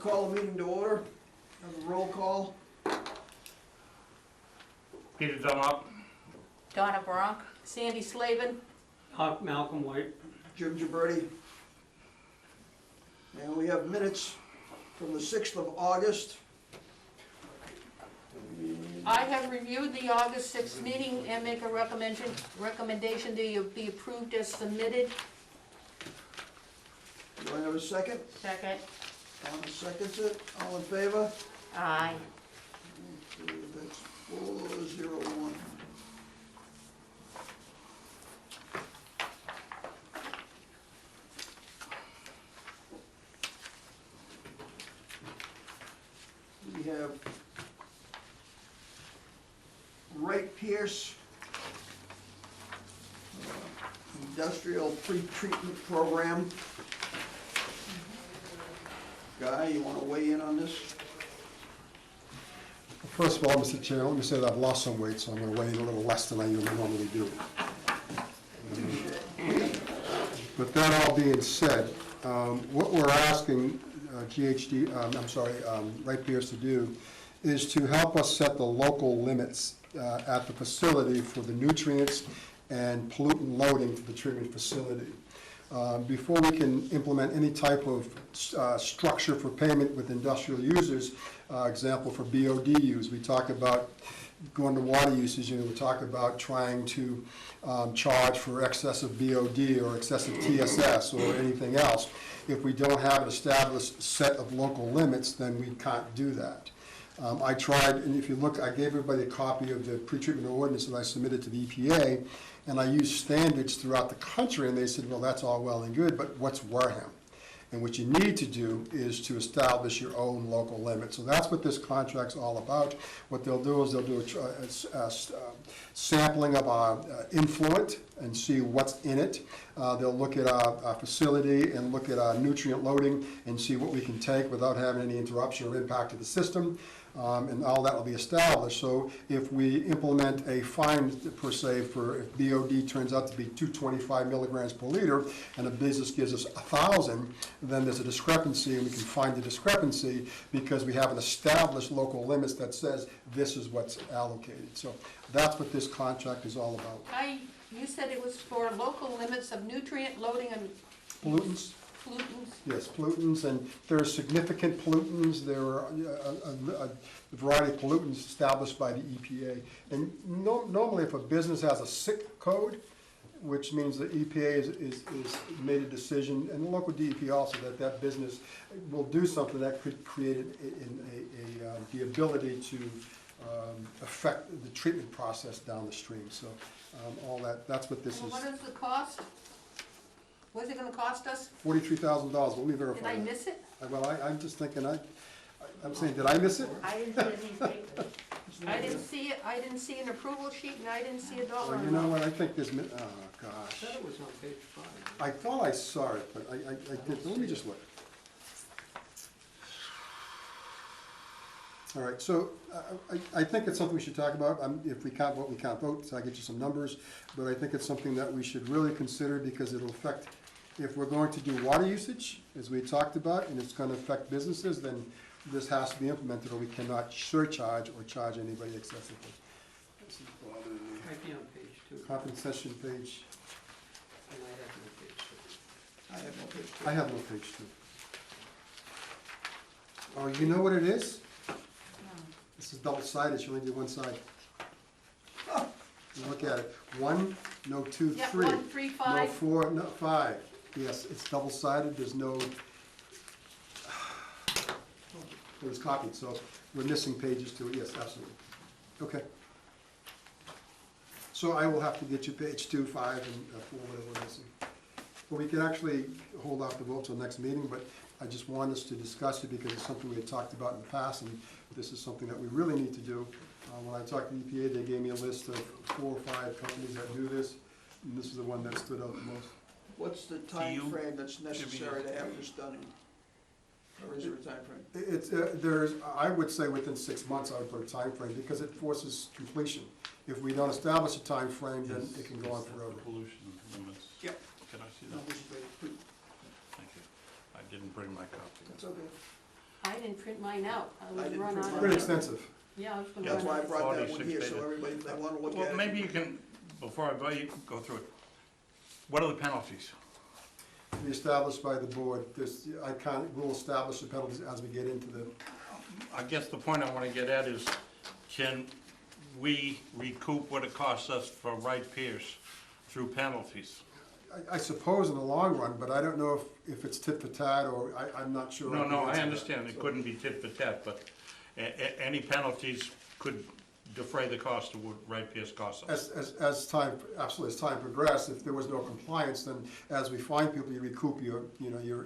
call the meeting to order. Have a roll call. Peter Dunlop. Donna Bronk, Sandy Slavin, Malcolm White. Jim Gibberti. And we have minutes from the 6th of August. I have reviewed the August 6th meeting and make a recommendation that you be approved as submitted. Do I have a second? Second. Donna seconds it. All in favor? Aye. Okay, that's 4-0-1. We have Wright Pierce, Industrial Pre-Treatment Program. Guy, you want to weigh in on this? First of all, Mr. Chair, let me say that I've lost some weight, so I'm going to weigh in a little less than I normally do. But that all being said, what we're asking Wright Pierce to do is to help us set the local limits at the facility for the nutrients and pollutant loading for the treatment facility. Before we can implement any type of structure for payment with industrial users, example for BOD use, we talk about going to water usage, and we talk about trying to charge for excessive BOD or excessive TSS or anything else. If we don't have an established set of local limits, then we can't do that. I tried, and if you look, I gave everybody a copy of the pretreatment ordinance that I submitted to the EPA, and I used standards throughout the country, and they said, well, that's all well and good, but what's Wareham? And what you need to do is to establish your own local limit. So that's what this contract's all about. What they'll do is they'll do a sampling of our influent and see what's in it. They'll look at our facility and look at our nutrient loading and see what we can take without having any interruption or impact to the system. And all that will be established. So if we implement a fine, per se, for if BOD turns out to be 225 milligrams per liter and a business gives us 1,000, then there's a discrepancy, and we can find the discrepancy because we have an established local limits that says this is what's allocated. So that's what this contract is all about. You said it was for local limits of nutrient loading and Pollutants? pollutants? Yes, pollutants, and there are significant pollutants. There are a variety of pollutants established by the EPA. And normally if a business has a SIC code, which means the EPA is made a decision, and the local DEP also, that business will do something that could create the ability to affect the treatment process down the stream. So all that's what this is. And what is the cost? What's it gonna cost us? $43,000, let me verify Did I that. miss it? Well, I'm just thinking, I'm saying, did I miss it? I didn't see it in these papers. I didn't see it, I didn't see an approval sheet, and I didn't see a dollar Well, you amount. know what, I think there's, oh, I gosh. thought it was on page 5. I thought I saw it, but I didn't, let me just look. All right, so I think it's something we should talk about. If we can't vote, we can't vote, so I'll get you some numbers. But I think it's something that we should really consider because it'll affect, if we're going to do water usage, as we talked about, and it's gonna affect businesses, then this has to be implemented or we cannot surcharge or charge anybody excessively. This is bothering me. Might be on page 2. Compensation page, And I have no page 2. I have no picture. I have no page 2. Oh, you know what it is? This is double-sided, you only do one side. You look at it, 1, no 2, Yeah, 3. 1, 3, No 5. 4, no 5. Yes, it's double-sided, there's no, it was copied, so we're missing pages to it, yes, absolutely. Okay. So I will have to get you page 2, 5, and 4, whatever we're missing. Well, we can actually hold off the vote till next meeting, but I just want us to discuss it because it's something we had talked about in the past, and this is something that we really need to do. When I talked to the EPA, they gave me a list of 4 or 5 companies that do this, and this is the one that stood out the most. What's the time frame that's necessary to have this done in? Or is there a time frame? It's, I would say within 6 months I would put a time frame because it forces completion. If we don't establish a time frame, then it can go on forever. Pollution limits. Yep. Can I see No, that? this is great. Thank you. I didn't bring my copy. That's okay. I didn't print mine out. I I was didn't run print out mine of. Pretty extensive. Yeah, I was gonna Yeah, That's run why I out. brought that one 46 here, so pages. everybody, if they wanna look Well, at it. maybe you can, before I go through it, what are the penalties? Be established by the board. We'll establish the penalties as we get into the, I guess the point I wanna get at is, can we recoup what it costs us for right peers through penalties? I suppose in the long run, but I don't know if it's tit for tat, or I'm not sure. No, can I answer that. understand, it So, couldn't be tit for tat, but any penalties could defray the cost of what right peers cost us. As time, absolutely, as time progressed, if there was no compliance, then as we find people, you recoup your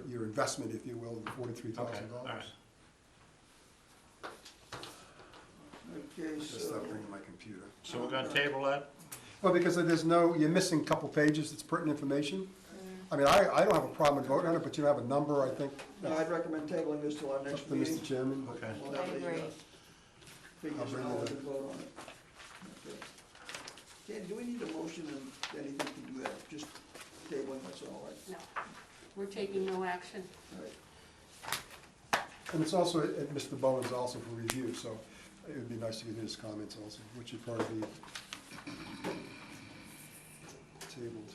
investment, if you will, the $43,000. Okay, all right. Okay, Just so, stop bringing my computer. So we're gonna table that? Well, because you're missing a couple pages, it's pertinent information. I mean, I don't have a problem with voting on it, but you have a number, I think, no, I'd recommend tabling this till our up next to meeting. Mr. Chairman. Okay. We'll have I the, agree. figures I'll bring and all, it and vote on it. Okay. Dan, do we need a motion and anything to do that? Just tabling, that's all, right? No, we're taking no action. All right. And it's also, Mr. Bowen's also for review, so it would be nice to get his comments also, which would probably be tabled.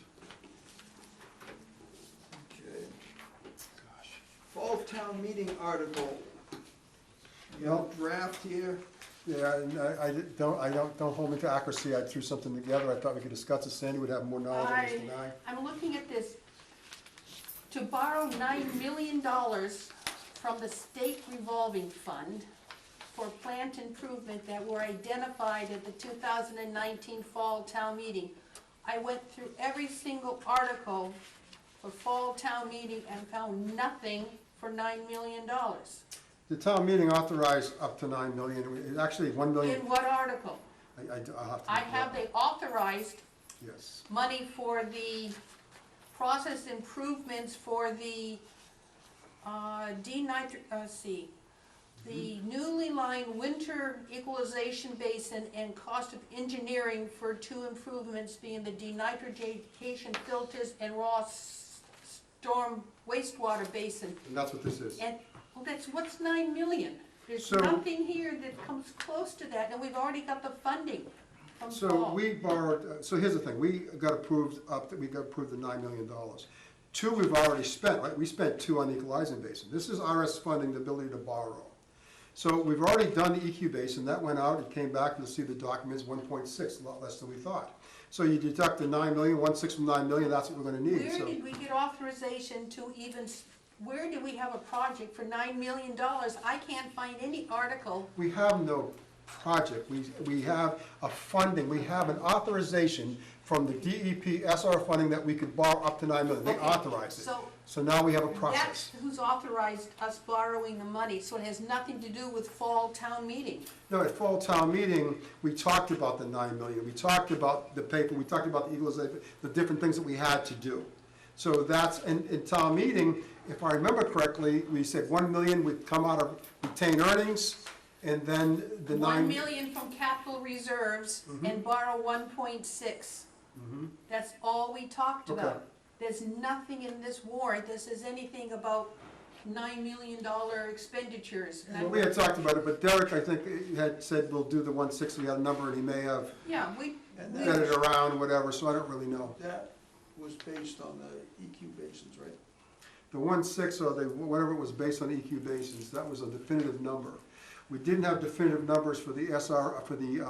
Okay. Gosh. Fall town meeting article. You Well- have a draft here. Yeah, and don't hold me to accuracy, I threw something together, I thought we could discuss it, Sandy would have more knowledge on this than I. I'm looking at this, to borrow $9 million from the state revolving fund for plant improvement that were identified at the 2019 fall town meeting. I went through every single article for fall town meeting and found nothing for $9 million. The town meeting authorized up to $9 million, actually $1 million. In what article? I'll have to. I have they authorized Yes, money for the process improvements for the the newly lined winter equalization basin and cost of engineering for two improvements being the denitrification filters and raw storm wastewater basin. and that's what this is. And, well, what's 9 million? There's So- nothing here that comes close to that, and we've already got the funding from So fall. we borrowed, so here's the thing, we got approved the $9 million. 2 we've already spent, right? We spent 2 on the equalizing basin. This is RS funding, the ability to borrow. So we've already done the EQ basin, that went out, it came back, you'll see the documents, 1.6, a lot less than we thought. So you deduct the 9 million, 1/6 from 9 million, that's what we're gonna need, Where so. did we get authorization to even, where did we have a project for $9 million? I can't find any article. We have no project, we have a funding, we have an authorization from the DEP SR funding that we could borrow up to 9 million, they Okay, authorized it. So So now we have a that's process. who's authorized us borrowing the money, so it has nothing to do with fall town meeting. No, at fall town meeting, we talked about the 9 million, we talked about the paper, we talked about the equalization, the different things that we had to do. So that's, in town meeting, if I remember correctly, we said 1 million would come out of retained earnings, and then the 1 9. million from capital reserves and borrow 1.6. Mhm. That's all we talked Okay. about. There's nothing in this warrant that says anything about $9 million expenditures. And I- Well, we had talked about it, but Derek, I think, had said we'll do the 1/6, we had a number, and he may have Yeah, we, And set it that, around, whatever, so I don't really know. that was based on the EQ basins, right? The 1/6, or whatever it was based on EQ basins, that was a definitive number. We didn't have definitive numbers for the SR, for the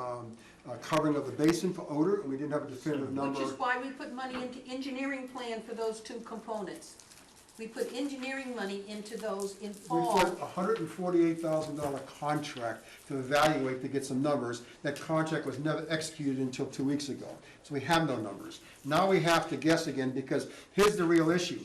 covering of the basin for odor, and we didn't have a definitive number. which is why we put money into engineering plan for those two components. We put engineering money into those in We fall. put a $148,000 contract to evaluate to get some numbers. That contract was never executed until 2 weeks ago, so we have no numbers. Now we have to guess again, because here's the real issue.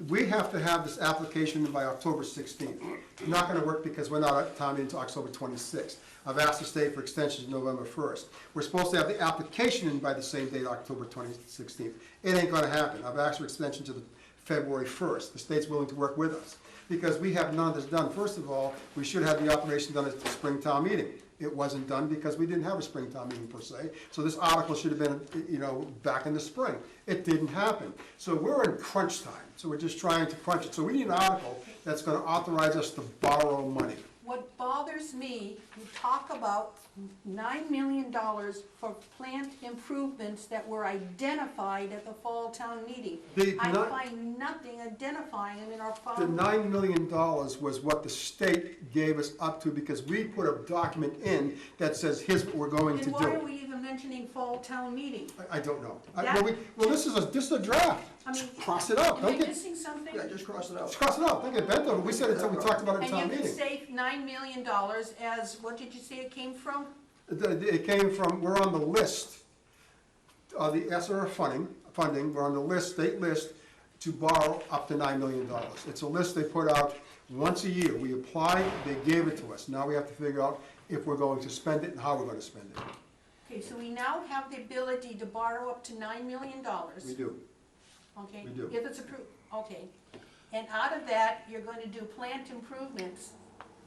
We have to have this application in by October 16th. It's not gonna work because we're not at town meeting until October 26th. I've asked the state for extensions November 1st. We're supposed to have the application in by the same date, October 16th. It ain't gonna happen. I've asked for extension to the February 1st. The state's willing to work with us, because we have none of this done. First of all, we should have the operation done at the spring town meeting. It wasn't done because we didn't have a spring town meeting per se, so this article should have been, back in the spring. It didn't happen. So we're in crunch time, so we're just trying to crunch it. So we need an article that's gonna authorize us to borrow money. What bothers me, you talk about $9 million for plant improvements that were identified at the fall town meeting. I find nothing identifying them in our The file. $9 million was what the state gave us up to, because we put a document in that says, here's what we're going to Then why are do. we even mentioning fall town meeting? I don't know. That- This is a draft. I mean, Cross it out, am I don't get, missing something? Yeah, just cross it out. cross it out, don't get bent on it. We said it until we talked about it in And town you can meeting. say $9 million as, what did you say it came from? It came from, we're on the list, the SRF funding, we're on the list, state list, to borrow up to $9 million. It's a list they put out once a year. We applied, they gave it to us. Now we have to figure out if we're going to spend it and how we're gonna spend it. Okay, so we now have the ability to borrow up to $9 million. We do. Okay, We do. if it's approved, okay. And out of that, you're going to do plant improvements,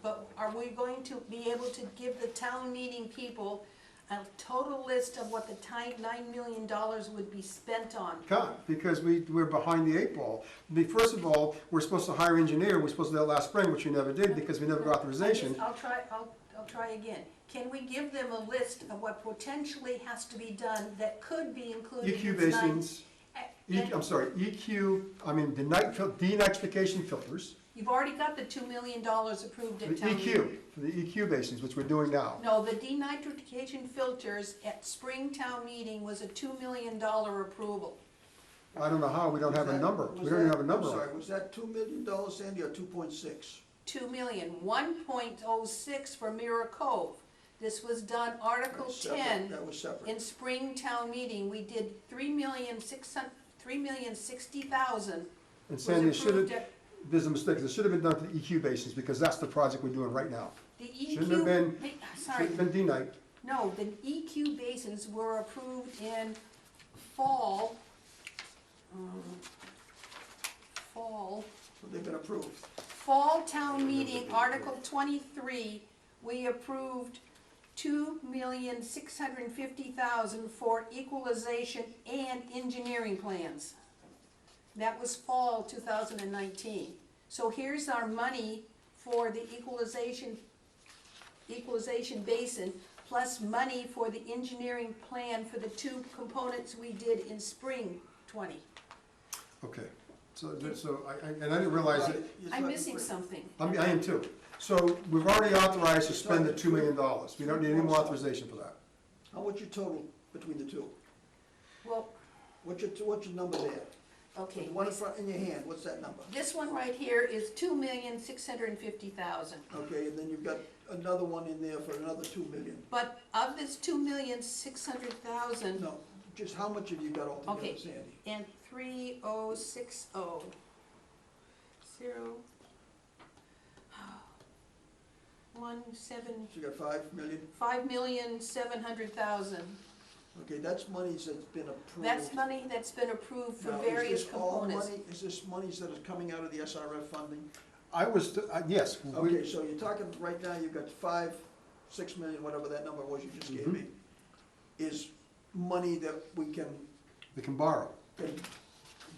but are we going to be able to give the town meeting people a total list of what the $9 million would be spent on? Can't, because we're behind the eight ball. First of all, we're supposed to hire an engineer, we're supposed to do that last spring, which we never did because we never got authorization. I'll try again. Can we give them a list of what potentially has to be done that could be included in EQ this basins, denitrification filters, You've already got the $2 million approved the at town meeting. for the EQ basins, which we're doing now. No, the denitrification filters at spring town meeting was a $2 million approval. I don't know how, we don't have a number. We don't even have a number I'm on sorry, it. was that $2 million, Sandy, or 2.6? 2 million, 1.06 for Mirror Cove. This was done Article That's separate. 10 That was separate. in spring town meeting. We did $3,060,000. And Sandy, it should have, approved at- there's a mistake, it should have been done for the EQ basins, because that's the project we're doing right now. The Shouldn't have been- EQ, sorry, Should have been denite. no, the EQ basins were approved in fall, So they've been approved. fall town meeting, Article 23, we approved $2,650,000 for equalization and engineering plans. That was fall 2019. So here's our money for the equalization basin, plus money for the engineering plan for the two components we did in spring 20. Okay, so I didn't realize it, I'm missing something. I am too. So we've already authorized to spend the $2 million. We don't need any more authorization for that. How much your total between the two? Well, What's your number there? okay. The one in front in your hand, what's that number? This one right here is $2,650,000. Okay, and then you've got another one in there for another 2 million. But of this $2,600,000 No, just how much have you got altogether, Okay. Sandy? and 3060, 17, So you got 5 million? 5,700,000. Okay, that's monies that's been approved. That's money that's been approved for Now, various is this all components. money, is this monies that is coming out of the SRF funding? Yes. Okay, so you're talking, right now, you've got 6 million, whatever that number was you just gave me, is money that we can borrow.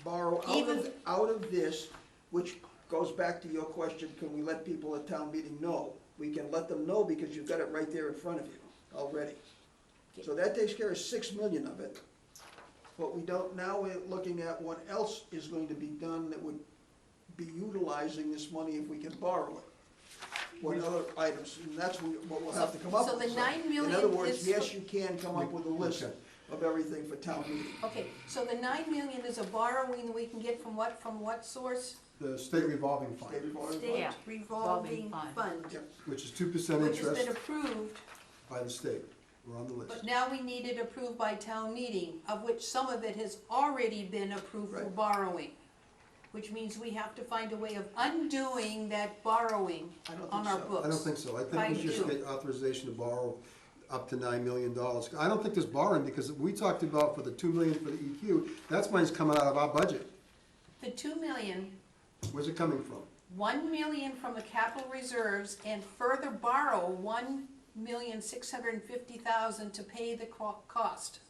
borrow out of this, which goes back to your question, can we let people at town meeting know? We can let them know because you've got it right there in front of you already. So that takes care of 6 million of it. But we don't, now we're looking at what else is going to be done that would be utilizing this money if we can borrow it. What other items, and that's what we'll have to come up So with. the 9 million In other words, is yes, for- you can come up with a list Okay. of everything for town meeting. Okay, so the 9 million is a borrowing we can get from what source? The state revolving fund, State revolving State funds. revolving Revolving fund, Yep. which is 2% which has been interest approved, by the state. We're on the list. but now we need it approved by town meeting, of which some of it has already been approved for Right. borrowing. Which means we have to find a way of undoing that borrowing I don't on think our so. books. I don't think so. I I think we just do. get authorization to borrow up to $9 million. I don't think there's borrowing, because we talked about for the $2 million for the EQ, that's money's coming out of our budget. The 2 million, Where's it coming from? 1 million from the capital reserves, and further borrow 1,650,000 to pay the cost.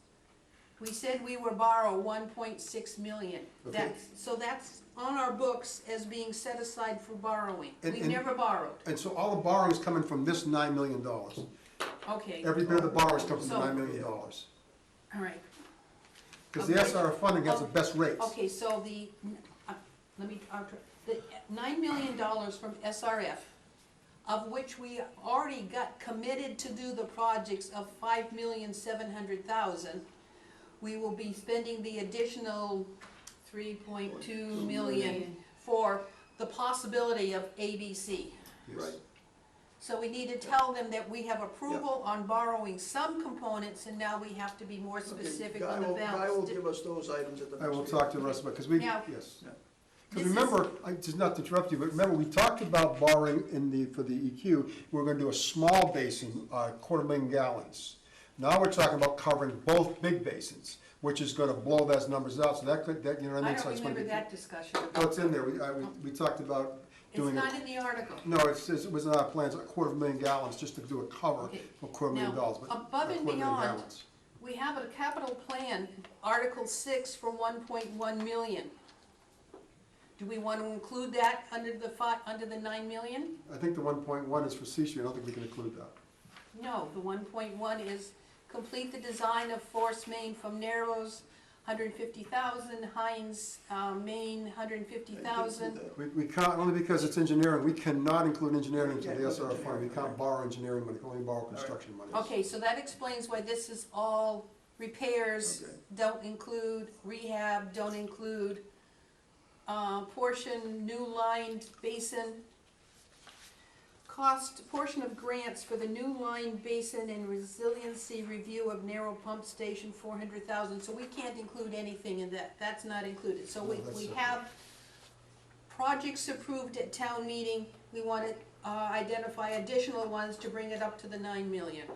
We said we would borrow 1.6 million. Okay. So that's on our books as being set aside for borrowing. And- We and- never borrowed. And so all the borrowing's coming from this $9 million. Okay, Every bit of the borrowing's coming from the So- $9 million. all right. Because the SRF funding has the best rates. Okay, so the $9 million from SRF, of which we already got committed to do the projects of $5,700,000, we will be spending the additional $3.2 million for the possibility of ABC. Yes. Right. So we need to tell them that we have approval on borrowing some components, and now we have to be more Okay, specific Guy on the will- Guy will balance. give us those items at the next I will meeting. talk to the rest of it, because we, Now- yes. Yeah. Because This is- remember, just not to interrupt you, but remember, we talked about borrowing for the EQ, we're gonna do a small basin, 250,000 gallons. Now we're talking about covering both big basins, which is gonna blow those numbers out, so that, you know what I mean? I So don't it's gonna remember be- that discussion. Oh, it's in there, we talked about It's doing not it. in the article. No, it was in our plans, 250,000 gallons, just to do a cover Okay. for $250,000, Now, but above and 250,000 beyond, gallons. we have a capital plan, Article 6 for 1.1 million. Do we want to include that under the 9 million? I think the 1.1 is for CSU, I don't think we can include that. No, the 1.1 is complete the design of force main from Narrows, 150,000, Heinz, Main, 150,000. We can't, only because it's engineering, we cannot include engineering into Can't the include SRF fund, we engineering, can't borrow engineering money, we can only borrow construction money. Okay, so that explains why this is all repairs, Okay. don't include rehab, don't include portion, new lined basin. Portion of grants for the new line basin and resiliency review of narrow pump station, 400,000, so we can't include anything in that, that's not included. So No, that's we separate. have projects approved at town meeting, we want to identify additional ones to bring it up to the 9 million.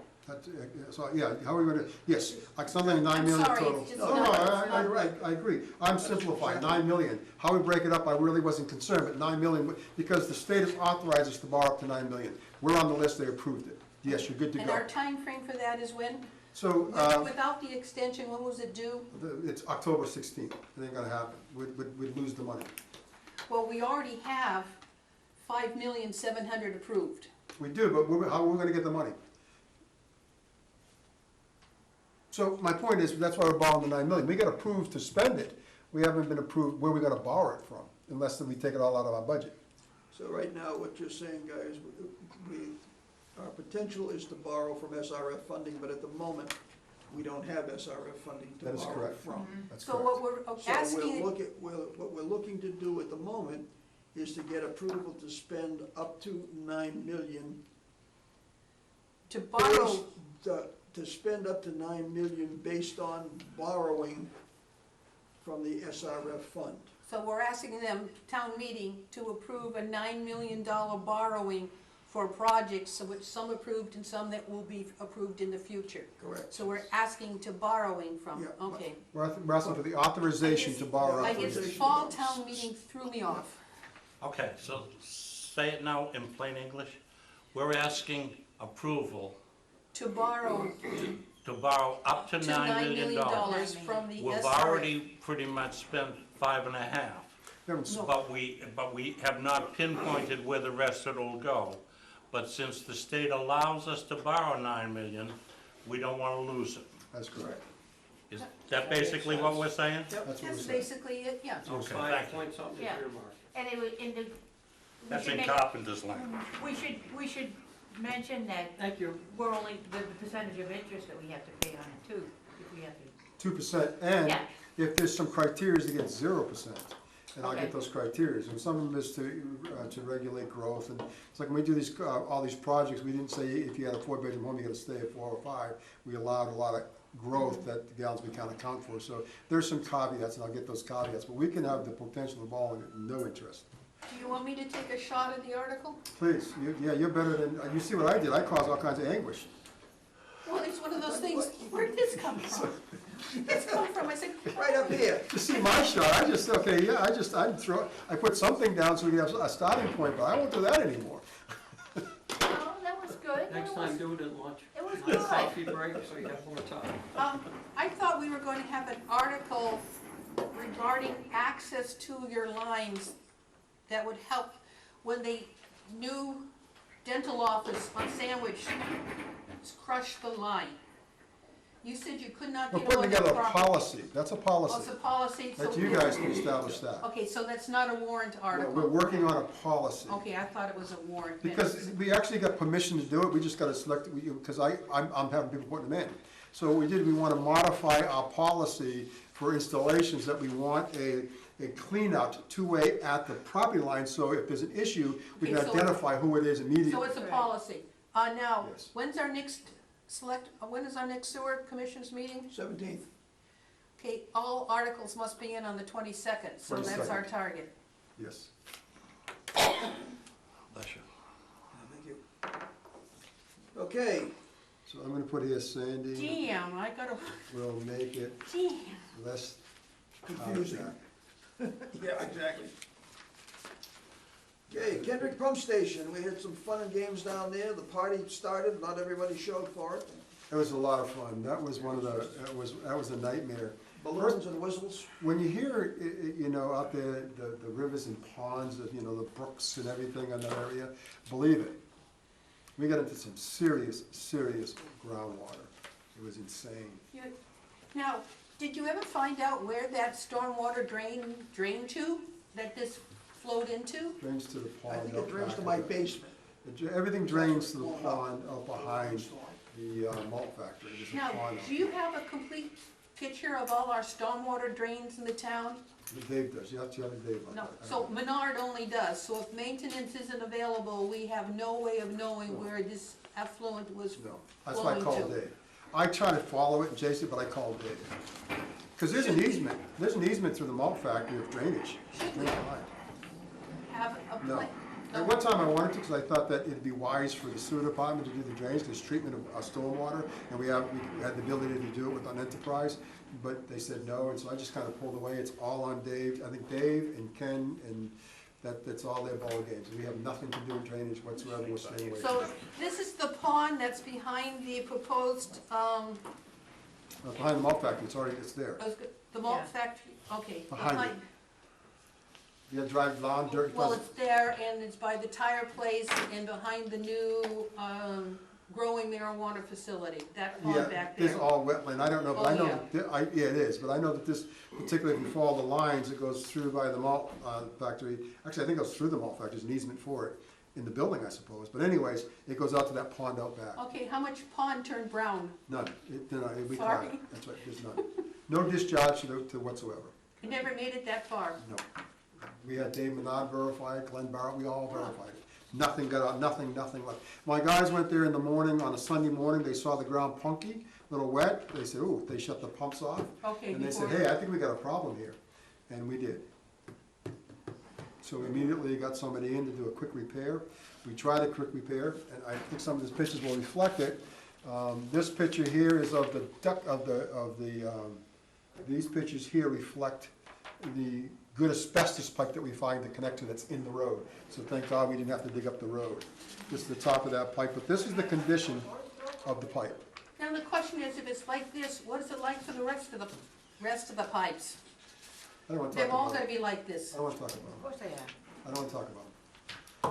So, yeah, how are we gonna, yes, like something 9 I'm million sorry, total. it's No, not- I agree, I'm simplifying, 9 million. How we break it up, I really wasn't concerned, but 9 million, because the state has authorized us to borrow up to 9 million. We're on the list, they approved it. Yes, you're good to And go. our time frame for that is when? So, Without the extension, when was it due? it's October 16th, it ain't gonna happen, we'd lose the money. Well, we already have 5,700,000 approved. We do, but how are we gonna get the money? So my point is, that's why we're borrowing the 9 million. We got approved to spend it. We haven't been approved where we're gonna borrow it from, unless we take it all out of our budget. So right now, what you're saying, guys, our potential is to borrow from SRF funding, but at the moment, we don't have SRF funding to That is borrow correct. from. That's So correct. what we're So asking, what we're looking to do at the moment is to get approval to spend up to 9 million. to borrow, To spend up to 9 million based on borrowing from the SRF fund. so we're asking them, town meeting, to approve a $9 million borrowing for projects, of which some approved and some that will be approved in the future. Correct. So we're asking to borrowing from, Yeah. okay. We're asking for the authorization to borrow. I up guess to- the fall town meeting threw me off. Okay, so say it now in plain English. We're asking approval To borrow to borrow up to to $9 $9 million. million from the We've SRF. already pretty much spent 5.5, No, but we have not pinpointed where the rest of it will go. But since the state allows us to borrow 9 million, we don't want to lose it. That's correct. Is that basically what we're saying? That's what we're That's saying. basically it, yeah. So Okay, 5 thank you. point something Yeah. earmark. And it was in the, we That's should in make, Carpenter's language. we should mention that Thank you. we're only, the percentage of interest that we have to pay on it too, if we have to. 2%, and Yeah. if there's some criteria to get 0%, and I'll Okay. get those criteria. And some of them is to regulate growth, and it's like when we do these, all these projects, we didn't say if you had a 4-bedroom home, you gotta stay at 4 or 5. We allowed a lot of growth that the gallons we can't account for, so there's some caveats, and I'll get those caveats, but we can have the potential of borrowing at no interest. Do you want me to take a shot at the article? Please, you're better than, you see what I did, I caused all kinds of anguish. Well, it's one of those things, where did this come from? This come from, I said. Right up here. You see my shot, I put something down so we can have a starting point, but I won't do that anymore. Oh, that was good. Next time, do it at lunch. It was Not good. a coffee break, so you have more time. I thought we were going to have an article regarding access to your lines that would help when the new dental office on Sandwich crushed the line. You said you could not We're get putting on the together a property. policy, that's a Oh, it's policy, a policy, so. that you guys can establish that. Okay, so that's not a warrant Yeah, article? we're working on a policy. Okay, I thought it was a warrant. Because we actually got permission to do it, we just gotta select, because I'm having people putting them in. So what we did, we wanna modify our policy for installations, that we want a cleanout two-way at the property line, so if there's an issue, we can Okay, so- identify who it is immediately. So it's a policy. Now, Yes. when is our next sewer commissioners meeting? 17th. Okay, all articles must be in on the 22nd, so that's 22nd. our target. Yes. Bless you. Thank you. Okay, So I'm gonna put here, Sandy Damn, I gotta, will make it damn. less confusing. contact. Yeah, exactly. Okay, Kendrick Pump Station, we had some fun and games down there, the party started, not everybody showed for it. It was a lot of fun, that was one of the, that was a nightmare. Balloons and whistles. When you hear, you know, out there, the rivers and ponds, you know, the brooks and everything in that area, believe it. We got into some serious groundwater. It was insane. Now, did you ever find out where that stormwater drained to, that this flowed into? Drains to the I pond. think out it drains back to of my it. basement. Everything drains to the pond out behind the malt factory. There's a Now, pond out do you have a complete picture of all our stormwater drains in the town? there. Dave does, you have to tell Dave about No, that. I so don't know. Menard only does, so if maintenance isn't available, we have no way of knowing where this effluent was. No, that's why I flowing called to. Dave. I try to follow it and chase it, but I called Dave. Because there's an easement through the malt factory of drainage. Should we Drain line. have a No. plan? At one time I wanted to, because I thought that it'd be wise for the sewer department to do the drains, because treatment of stormwater, and we had the ability to do it with an enterprise, but they said no, and so I just kind of pulled away. It's all on Dave, I think Dave and Ken, and that's all their ball games. We have nothing to do with drainage whatsoever, we're staying away from So it. this is the pond that's behind the proposed, Behind the malt factory, it's there. the malt Yeah. factory, okay. Behind it. You gotta drive lawn, dirt. Well, it's there, and it's by the tire place, and behind the new, growing marijuana facility, that pond Yeah, back this is there. all wetland, I don't know, but I Oh, know, yeah. yeah, it is, but I know that this, particularly if you follow the lines, it goes through by the malt factory. Actually, I think it goes through the malt factory, there's an easement for it, in the building, I suppose, but anyways, it goes out to that pond out back. Okay, how much pond turned brown? None, we Sorry. tried, that's right, there's none. No discharge to whatsoever, It never made it that far. no. We had Dave Menard verify it, Glenn Barrett, we all verified it. Nothing got out, nothing left. My guys went there in the morning, on a Sunday morning, they saw the ground punky, a little wet, they said, ooh, they shut the pumps off. Okay, And they said, before, hey, I think we got a problem here, and we did. So we immediately got somebody in to do a quick repair. We tried a quick repair, and I think some of these pictures will reflect it. This picture here is of the duct, these pictures here reflect the good asbestos pipe that we find to connect to that's in the road. So thank God we didn't have to dig up the road. This is the top of that pipe, but this is the condition of the pipe. now the question is, if it's like this, what is it like for the rest of the pipes? I don't want to They're talk all about gonna it. be like this. I don't want to talk about Of course they are. it. I don't want to talk about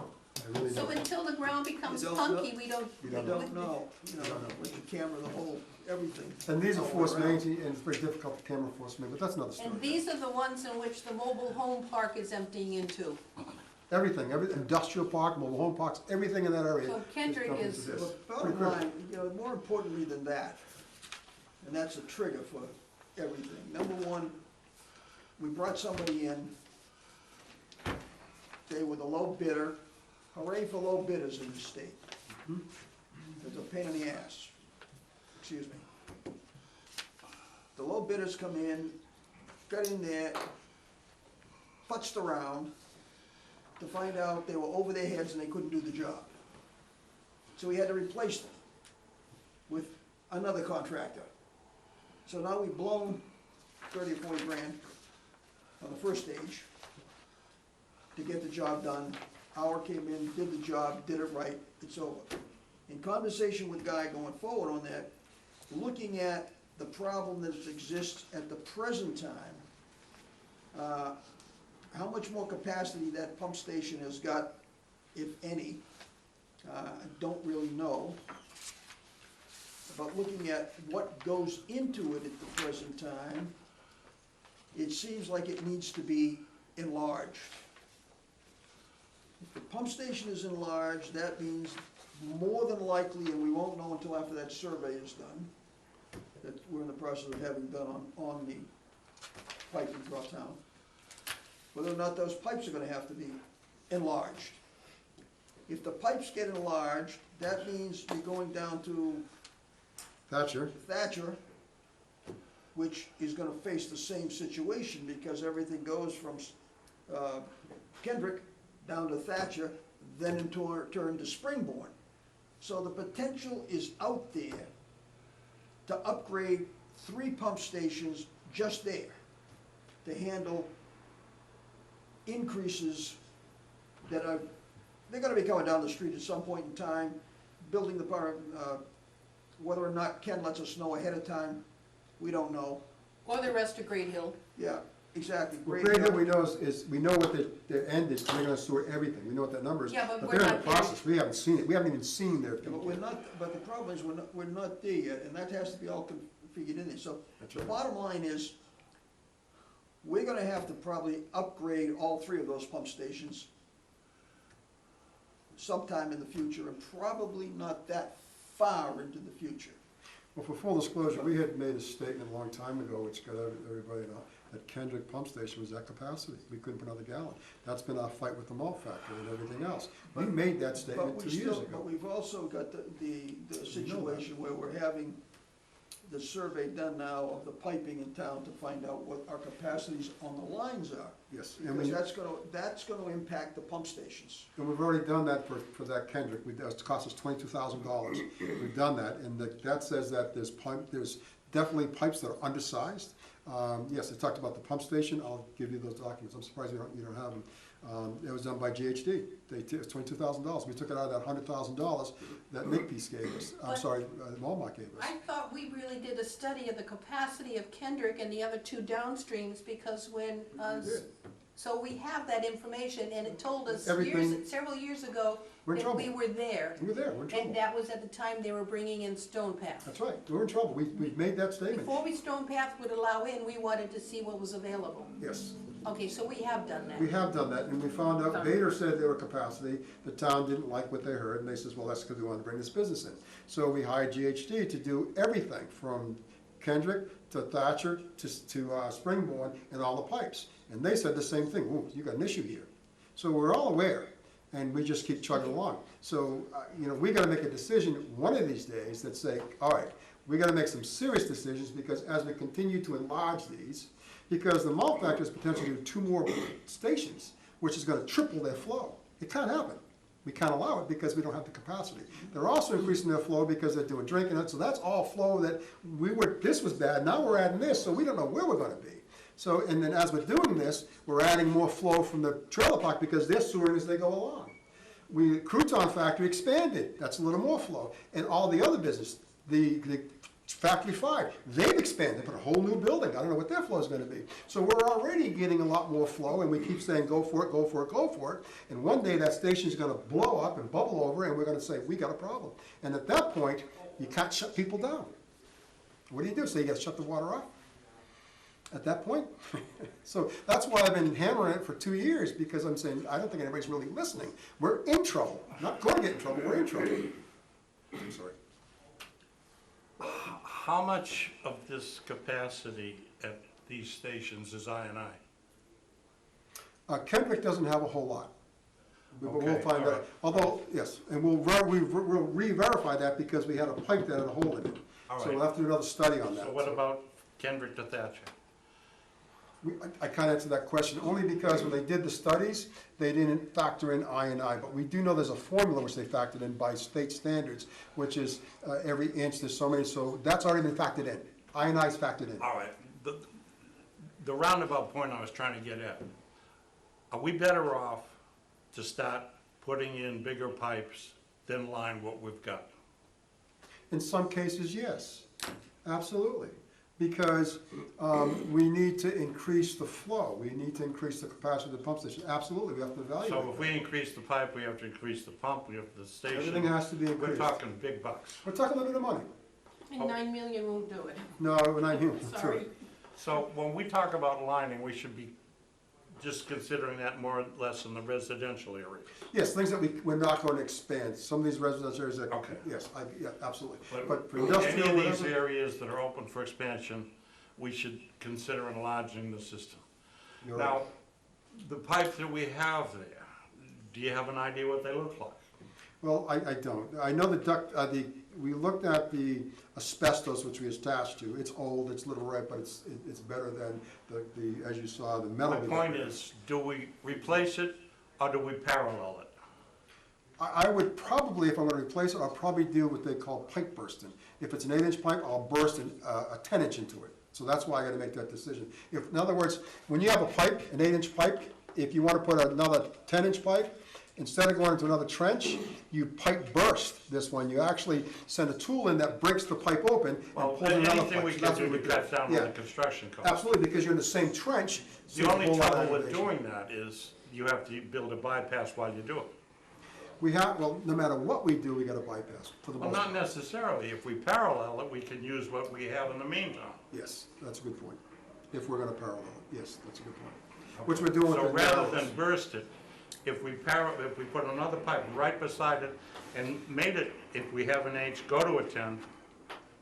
it. I really So don't. until the ground becomes You don't punky, know? we don't. We You don't don't know, don't know. with the camera, the whole, everything. And these are all force around. mains, and it's very difficult to camera force main, but that's another story. And these are the ones in which the mobile home park is emptying into. Everything, industrial park, mobile home parks, everything in that area. So Kendrick comes is- into this. But Pretty bottom critical. line, more importantly than that, and that's a trigger for everything. Number one, we brought somebody in, they were the low bidder. Hooray for low bidders in this state. It's a pain in the ass. Excuse me. The low bidders come in, got in there, putzed around to find out they were over their heads and they couldn't do the job. So we had to replace them with another contractor. So now we've blown 30 or 40 grand on the first stage to get the job done. Howard came in, did the job, did it right, it's over. In conversation with Guy going forward on that, looking at the problem that exists at the present time How much more capacity that pump station has got, if any, I don't really know. But looking at what goes into it at the present time, it seems like it needs to be enlarged. If the pump station is enlarged, that means more than likely, and we won't know until after that survey is done, that we're in the process of having done on the piping throughout town, whether or not those pipes are gonna have to be enlarged. If the pipes get enlarged, that means you're going down to Thatcher, which is gonna face the same situation, because everything goes from Kendrick down to Thatcher, then in turn to Springborn. So the potential is out there to upgrade 3 pump stations just there, to handle increases that are, they're gonna be coming down the street at some point in time, building the power, whether or not Ken lets us know ahead of time, we don't know. Or the rest of Great Hill. Yeah, exactly. what Great Hill we know is, we know what their end is, they're gonna store everything, we know what that number is. Yeah, but we're they're in not the there. process, we haven't seen it, we haven't even seen their. Yeah, but we're not, but the problem is, we're not there yet, and that has to be all configured in there. So That's the right. bottom line is, we're gonna have to probably upgrade all 3 of those pump stations sometime in the future, and probably not that far into the future. Well, for full disclosure, we had made a statement a long time ago, which got everybody to know, that Kendrick Pump Station was at capacity. We couldn't put another gallon. That's been our fight with the malt factory and everything else. We made that statement 2 years But ago. we've also got the situation where we're having the survey done now of the piping in town to find out what our capacities on the lines are. Yes, and Because that's gonna impact the pump stations. we've already done that for that Kendrick. It's cost us $22,000. We've done that, and that says that there's definitely pipes that are undersized. Yes, I talked about the pump station. I'll give you those documents. I'm surprised you don't have them. It was done by GHD. It was $22,000. We took it out of that $100,000 that Makepeace gave us. I'm But- sorry, Walmart gave us. I thought we really did a study of the capacity of Kendrick and the other 2 downstreams, because when, did. so we have that information, and it told us Everything- several years ago We're in that trouble. we were there. We were there, we're in trouble. And that was at the time they were bringing in Stone Path. That's right, we were in trouble. We made that statement. Before Stone Path would allow in, we wanted to see what was available. Yes. Okay, so we have done that. We have done that, and we found out, Bader said they were capacity, the town didn't like what they heard, and they says, well, that's because we wanted to bring this business in. So we hired GHD to do everything, from Kendrick to Thatcher to Springborn, and all the pipes. And they said the same thing, ooh, you got an issue here. So we're all aware, and we just keep chugging along. So, we gotta make a decision one of these days that say, all right, we gotta make some serious decisions, because as we continue to enlarge these, because the malt factory is potentially do 2 more stations, which is gonna triple their flow. It can't happen. We can't allow it because we don't have the capacity. They're also increasing their flow because they're doing drinking it, so that's all flow that this was bad, now we're adding this, so we don't know where we're gonna be. So, and then as we're doing this, we're adding more flow from the trailer park because they're sewering as they go along. Crouton factory expanded, that's a little more flow. And all the other business, the Factory 5, they've expanded, put a whole new building, I don't know what their flow is gonna be. So we're already getting a lot more flow, and we keep saying, go for it, go for it, go for it. And one day that station's gonna blow up and bubble over, and we're gonna say, we got a problem. And at that point, you can't shut people down. What do? So you gotta shut the water off? At that point? So that's why I've been hammering it for 2 years, because I'm saying, I don't think anybody's really listening. We're in trouble, not gonna get in trouble, we're in trouble. I'm sorry. How much of this capacity at these stations is I&I? Kendrick doesn't have a whole lot. But we'll Okay, find all out. right. Although, yes, and we'll re-verify that because we had a pipe that had a hole in it. All So right. we'll have to do another study on that. So what about Kendrick to Thatcher? I can't answer that question, only because when they did the studies, they didn't factor in I&I, but we do know there's a formula which they factored in by state standards, which is every inch, there's so many, so that's already been factored in. I&I is factored in. All right, the roundabout point I was trying to get at, are we better off to start putting in bigger pipes than line what we've got? In some cases, yes, absolutely. because we need to increase the flow. We need to increase the capacity of the pump station. Absolutely, we have to evaluate So if we that. increase the pipe, we have to increase the pump, we have the station. Everything has to be We're increased. talking big bucks. We're talking a little bit of money. And 9 million won't do it. No, we're not here. Sorry. So when we talk about lining, we should be just considering that more or less in the residential area. Yes, things that we're not going to expand. Some of these residential areas that, Okay. yes, yeah, absolutely. But But for any industrial, of these whatever, areas that are open for expansion, we should consider enlarging the system. you're right. Now, the pipes that we have there, do you have an idea what they look like? Well, I don't. I know the duct, we looked at the asbestos, which we attached to. It's old, it's a little red, but it's better than as you saw, the metal. My point is, do we replace it or do we parallel it? I would probably, if I'm gonna replace it, I'll probably do what they call pipe bursting. If it's an 8-inch pipe, I'll burst a 10-inch into it. So that's why I gotta make that decision. In other words, when you have a pipe, an 8-inch pipe, if you wanna put another 10-inch pipe, instead of going into another trench, you pipe burst this one. You actually send a tool in that breaks the pipe open and Well, pulls another pipe. anything we So can that's do what to we cut down on Yeah. the construction cost. Absolutely, because you're in the same trench. so The you only pull out trouble with elevation. doing that is you have to build a bypass while you do it. We have, well, no matter what we do, we got a bypass for the Well, most not part. necessarily. If we parallel it, we can use what we have in the meantime. Yes, that's a good point. If we're gonna parallel it, yes, that's a good point. Which we're doing with So the rather narrows. than burst it, if we put another pipe right beside it and made it, if we have an H, go to a 10,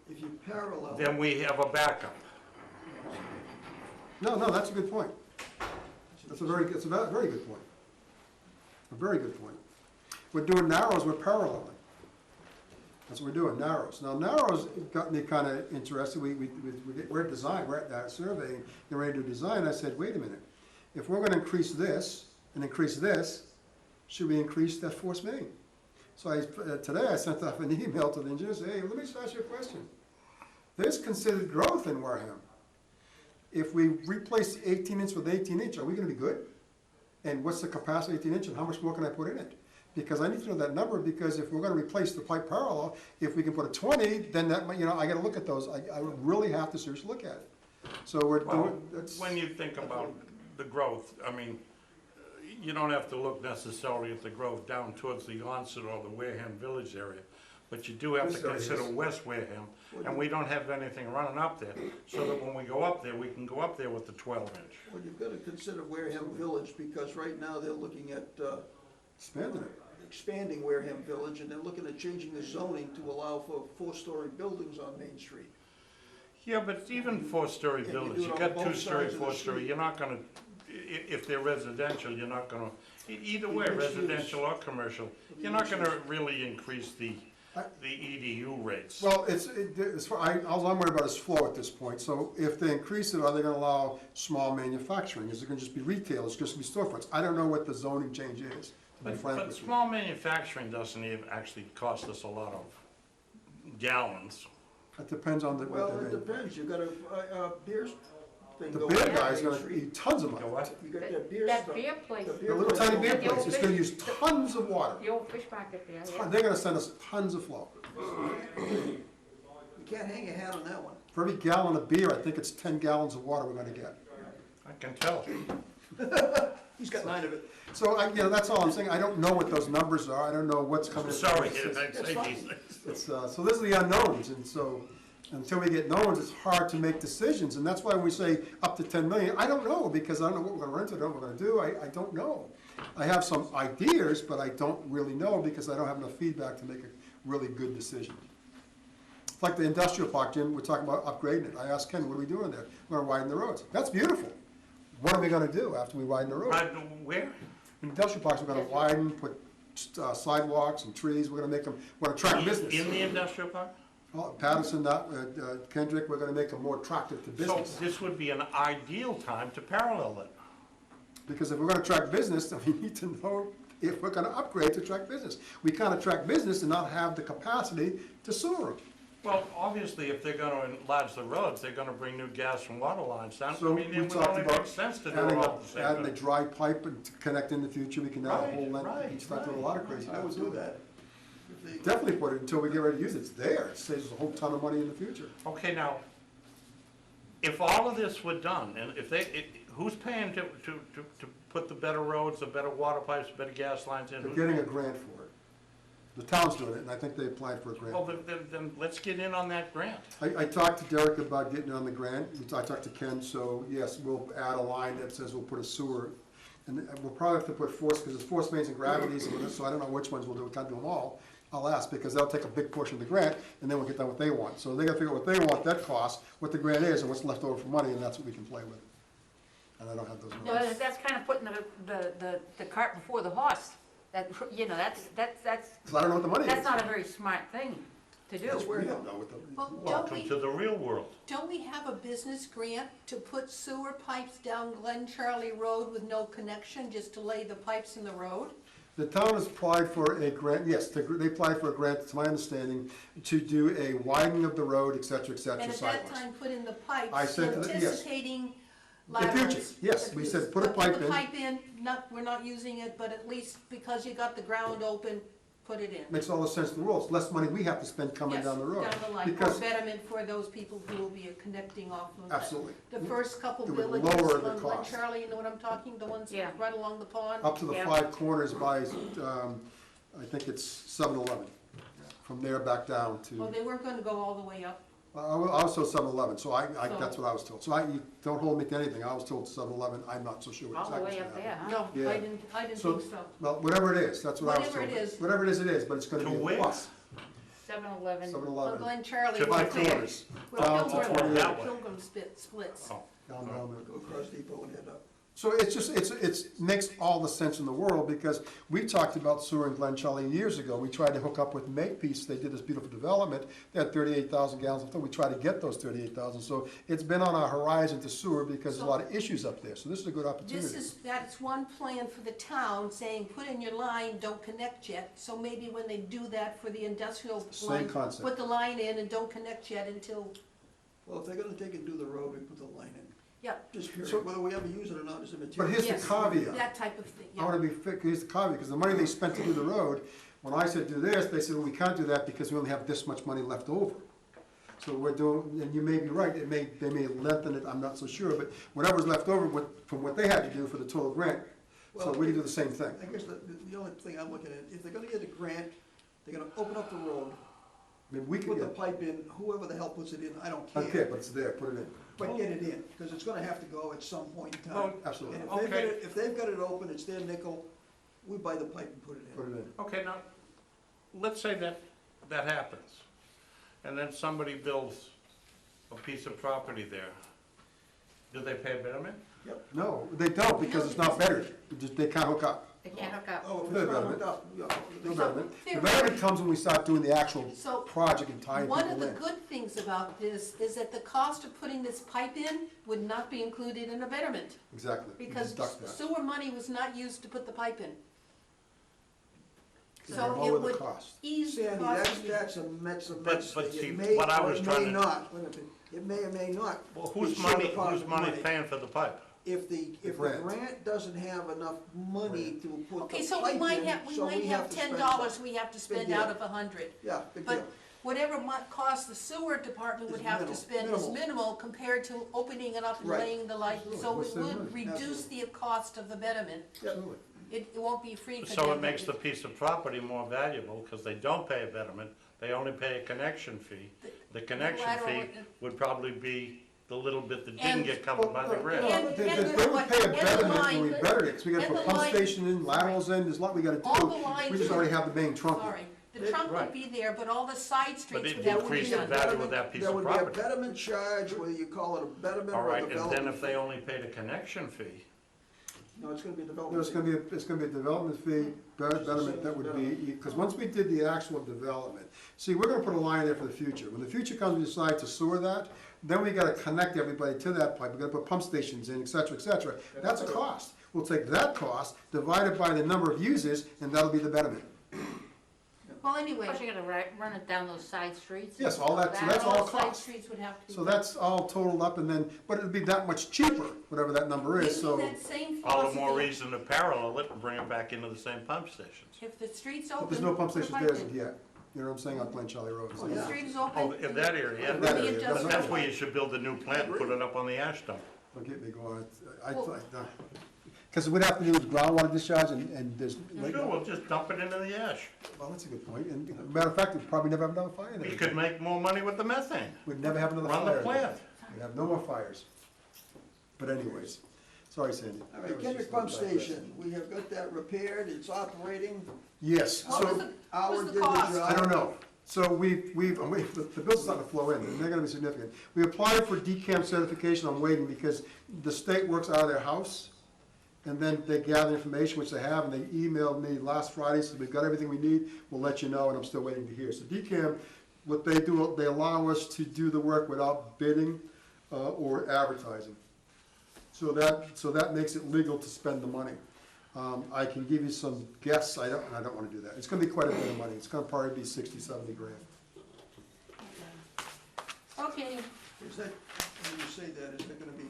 If you parallel, then we have a backup. No, that's a good point. It's a very good point. A very good point. We're doing narrows, we're paralleling. That's what we're doing, narrows. Now, narrows got me kind of interested. We're at design, we're at that survey, getting ready to design. I said, wait a minute. If we're gonna increase this and increase this, should we increase that force main? So today I sent off an email to the engineer, saying, hey, let me just ask you a question. There's considered growth in Wareham. If we replace the 18-inch with 18-inch, are we gonna be good? And what's the capacity of 18-inch and how much more can I put in it? Because I need to know that number, because if we're gonna replace the pipe parallel, if we can put a 20, then that, I gotta look at those. I really have to seriously look at it. So we're Well, doing, that's. when you think about the growth, I mean, you don't have to look necessarily at the growth down towards the onset or the Wareham Village area, but you do have to This area consider is- West Wareham, and we don't have anything running up there, so that when we go up there, we can go up there with the 12-inch. well, you've got to consider Wareham Village, because right now they're looking at Expanding it. expanding Wareham Village, and they're looking at changing the zoning to allow for 4-story buildings on Main Street. Yeah, but even 4-story Yeah, you buildings, do you it on got both 2-story, sides of the 4-story, street. you're not gonna, if they're residential, you're not gonna, either way, Mixed use. residential or commercial, you're not gonna really increase the EDU rates. Well, all I'm worried about is flow at this point. So if they increase it, are they gonna allow small manufacturing? Is it gonna just be retail? Is it just gonna be storefronts? I don't know what the zoning change is, to be frank But with you. small manufacturing doesn't even actually cost us a lot of gallons. It depends on the. Well, it depends, you've got a beer thing The going beer on guy's Main gonna Street. eat tons of You know money. what? You got that beer That stuff. beer place, The The beer little place. tiny beer The old place, it's gonna fish- use tons of water. the old fish market there, yeah. They're gonna send us tons of flow. You can't hang your hat on that one. For every gallon of beer, I think it's 10 gallons of water we're gonna get. I can tell. He's got 9 of it. So, that's all I'm saying. I don't know what those numbers are. I don't know what's coming. Sorry, It's- I say these things. So those are the unknowns, and so until we get knowns, it's hard to make decisions, and that's why we say up to 10 million. I don't know, because I don't know what we're gonna rent it, I don't know what we're gonna do, I don't know. I have some ideas, but I don't really know, because I don't have enough feedback to make a really good decision. It's like the industrial park, Jim, we're talking about upgrading it. I asked Ken, what are we doing there? We're gonna widen the roads. That's beautiful. What are we gonna do after we widen the road? Where? Industrial parks, we're gonna widen, put sidewalks and trees, we're gonna make them, we're gonna attract business. In the industrial park? Patterson, Kendrick, we're gonna make them more attractive to So business. this would be an ideal time to parallel it. Because if we're gonna attract business, then we need to know if we're gonna upgrade to attract business. We can't attract business and not have the capacity to sewer them. Well, obviously, if they're gonna enlarge the roads, they're gonna bring new gas and water lines down. I So mean, we it would talked only about make sense to do it adding all at the same adding a time. dry pipe and to connect in the future, we can add a Right, whole length, right, we can start doing a lot of crazy. I would do that. If they- Definitely put it until we get ready to use it. It's there, it saves us a whole ton of money in the future. Okay, now, if all of this were done, and if who's paying to put the better roads, the better water pipes, the better gas lines in? They're Who's getting a paying? grant for it. The town's doing it, and I think they applied for a grant. Well, then let's get in on that grant. I talked to Derek about getting on the grant, I talked to Ken, so yes, we'll add a line that says we'll put a sewer, and we'll probably have to put force, because it's force mains and gravities, so I don't know which ones we'll do, we can't do them all. I'll ask, because they'll take a big portion of the grant, and then we'll get done what they want. So they gotta figure out what they want, that cost, what the grant is, and what's left over for money, and that's what we can play with. And I don't have those No, numbers. that's kind of putting the cart before the horse. That, you know, that's, So I don't know what the money is. that's not a very smart thing to do. We don't know what the. Well, don't Welcome we, to the real world. don't we have a business grant to put sewer pipes down Glen Charlie Road with no connection, just to lay the pipes in the road? The town has applied for a grant, yes, they applied for a grant, it's my understanding, to do a widening of the road, et cetera, And at that sidewalks. time, put in the pipes, I said to the- yes. anticipating The laterals. future, yes, we said put a pipe Put the in. pipe in, we're not using it, but at least because you got the ground open, put it in. Makes all the sense in the world, it's less money we have to spend coming down the road. Yes, down the line, or Because, betterment for those people who will be connecting off of that. absolutely, The first couple It would villages lower the on Glen cost. Charlie, you know what I'm talking, the ones Yeah. right along the pond? up to the Yeah. 5 corners by, I think it's 7-Eleven. From there back down Well, to, they weren't gonna go all the way up. I was told 7-Eleven, so So- that's what I was told. So you don't hold me to anything, I was told 7-Eleven, I'm not so sure what All the exactly. way up there, huh? No, Yeah. I didn't So- think so. Well, whatever it is, that's what I was told. Whatever it is. Whatever it is, but it's gonna To be a where? plus. 7-Eleven. On 7-Eleven. Glen Charlie. To where Five Five corners. Where Down to Pilgrim, 28. That way. Pilgrim splits. Oh. Down there. Go across Depot and head up. So it's just, it makes all the sense in the world, because we talked about sewer in Glen Charlie years ago. We tried to hook up with Makepeace, they did this beautiful development, they had 38,000 gallons of, we tried to get those 38,000. So it's been on our horizon to sewer, because there's a lot of issues up there, so this is a good opportunity. That's one plan for the town, saying, put in your line, don't connect yet. So maybe when they do that for the industrial Same line, concept. put the line in and don't connect yet until, Well, if they're gonna take and do the road, we put the line in. yeah, Just So- period, whether we ever use it or not is a But material. here's Yes. the caveat. that type of thing, I yeah. wanna be, here's the caveat, because the money they spent to do the road, when I said do this, they said, well, we can't do that because we only have this much money left over. So we're doing, and you may be right, they may lengthen it, I'm not so sure, but whatever's left over from what they had to do for the total grant, so Well, we can do the same thing. I guess the only thing I'm looking at, if they're gonna get a grant, they're gonna open up the road, Maybe we put could, the pipe in, whoever the hell puts it in, I don't okay, care. but it's there, put it in. But get it in, because it's gonna have to go at some point in Well, time. Absolutely. And if they've got Okay. it, if they've got it open, it's their nickel, we buy the pipe and put it Put in. it in. Okay, now, let's say that happens, and then somebody builds a piece of property there. Do they pay a betterment? No, they don't, because it's not better, they can't hook up. They can't hook up. Oh, if No it's not betterment. hooked up, yeah. No betterment. The betterment comes when we start doing the actual So, project and tying one people of in. the good things about this is that the cost of putting this pipe in would not be included in a betterment, Exactly. We because deduct that. sewer money was not used to put the pipe in. And So lower it the would cost. ease the Sandy, cost. that's a mess But see, It may what I or was it trying may to- not, wait a minute. It may or may not. Well, be who's short money, deposit who's money paying for the pipe? If the grant. grant doesn't have enough money to put the Okay, so we pipe might in, have, we so might we have have to $10 spend some. we have to spend deal. out of 100. Yeah, big But deal. whatever might cost the sewer department would Is have to minimal, spend is minimal. minimal compared to opening it up and Right. laying the light. Absolutely. So We'll it save would money. reduce the cost of the betterment. Absolutely. It won't be free for them. So it but makes the piece of property more valuable, because they don't pay a betterment, they only pay a connection fee. The connection lateral- fee would probably be the little bit that didn't And- get covered by the grant. And- They and would what- pay a and the betterment line- when we bettered it, because we gotta and put the pump line- station in, laterals in, there's a lot we gotta All the do. lines We just would- already have the main trunk. Sorry, the trunk would Right. be there, but all the side streets But it would have to be increased the done. value of that piece of There would be property. a betterment charge, whether you call it a betterment All or a right, and development. then if they only paid a connection fee, No, it's gonna be a development. There's gonna be, it's gonna be a development fee, betterment, that would be, because once we did the actual development, see, we're gonna put a line there for the future. When the future comes, we decide to sewer that, then we gotta connect everybody to that pipe, we gotta put pump stations in, et cetera, et cetera. That's a cost. We'll take that cost, divide it by the number of users, and that'll be the betterment. Well, anyway, Plus you gotta run it down those side streets. Yes, all that, so that's all all side cost. streets would have to be. So done. that's all totaled up, and then, but it'd be that much cheaper, whatever that number is, Using so. that same all the more philosophy, reason to parallel it and bring it back into the same pump stations. if the street's But open. there's no pump put a stations pipe there in. yet. You know what I'm saying, on Glen Charlie Road. Oh, The yeah. street is Oh, open. in that area, That yeah. area, Just- that's That's right. where you should build a new plant and put it up on the ash dump. Don't get me going, Well- because we'd have to do with groundwater discharge and there's. Sure, we'll just dump it into the ash. Well, that's a good point, and matter of fact, we'd probably never have another fire there. You could make more money with the methane. We'd never have another Run fire. the plant. We'd have no more fires. But anyways, sorry, Sandy. All That right, was Kendrick just a Pump digression. Station, we have got that repaired, it's operating. Yes, What so. was the, Howard what's did the the cost? job. I don't know. So the bills are starting to flow in, and they're gonna be significant. We applied for DCAM certification, I'm waiting, because the state works out of their house, and then they gather information, which they have, and they emailed me last Friday, so we've got everything we need, we'll let you know, and I'm still waiting to hear. So DCAM, what they do, they allow us to do the work without bidding, or advertising. So that makes it legal to spend the money. I can give you some guess, I don't wanna do that. It's gonna be quite a bit of money, it's gonna probably be 60, 70 grand. Okay, Is that, when you say that, is that gonna be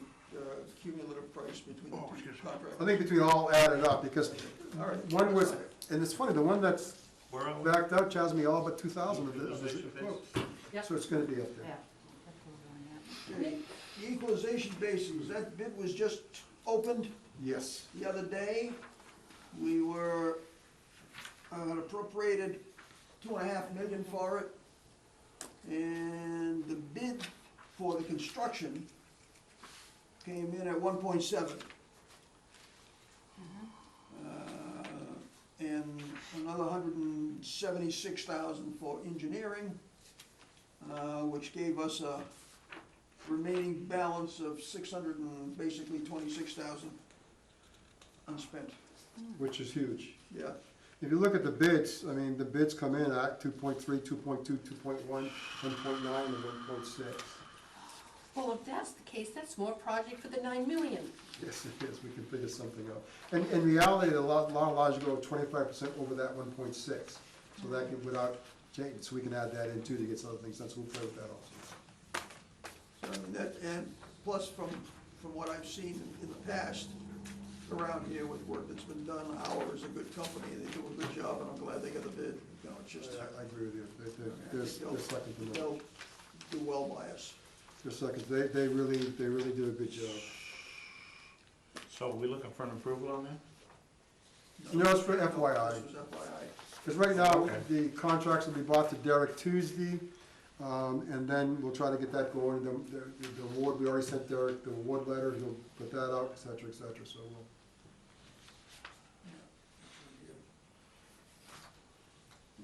cumulative price between the two contractors? I think between all added up, because All right. one was, and it's funny, the one that's Where are we? backed out charged me all but 2,000 of this Station quote. Yep. So it's gonna be up Yeah. there. Okay. The equalization basins, that bid was just opened Yes, the other day. We were appropriated $2.5 million for it. And the bid for the construction came in at 1.7. And another 176,000 for engineering, which gave us a remaining balance of 600 and basically 26,000 unspent. which is huge. Yeah, If you look at the bids, I mean, the bids come in at 2.3, 2.2, 2.1, 1.9, and 1.6. well, if that's the case, that's more project for the 9 million. Yes, it is, we can figure something out. And in reality, a lot of lodges go 25% over that 1.6, so that can, without change, so we can add that in too to get some other things done, so we'll play with that also. so I mean, that, and plus from what I've seen in the past around here with work that's been done, Howard is a good company, they do a good job, and I'm glad they got the bid. You know, it's just, I agree with you, they're second to none. they'll do well by us. They're second, they really do a good job. So are we looking for an approval on that? No, it's for FYI. This was FYI. Because right now, Okay. the contracts will be brought to Derek Tuesday, and then we'll try to get that going. The award, we already sent Derek the award letter, he'll put that out, et cetera, so we'll.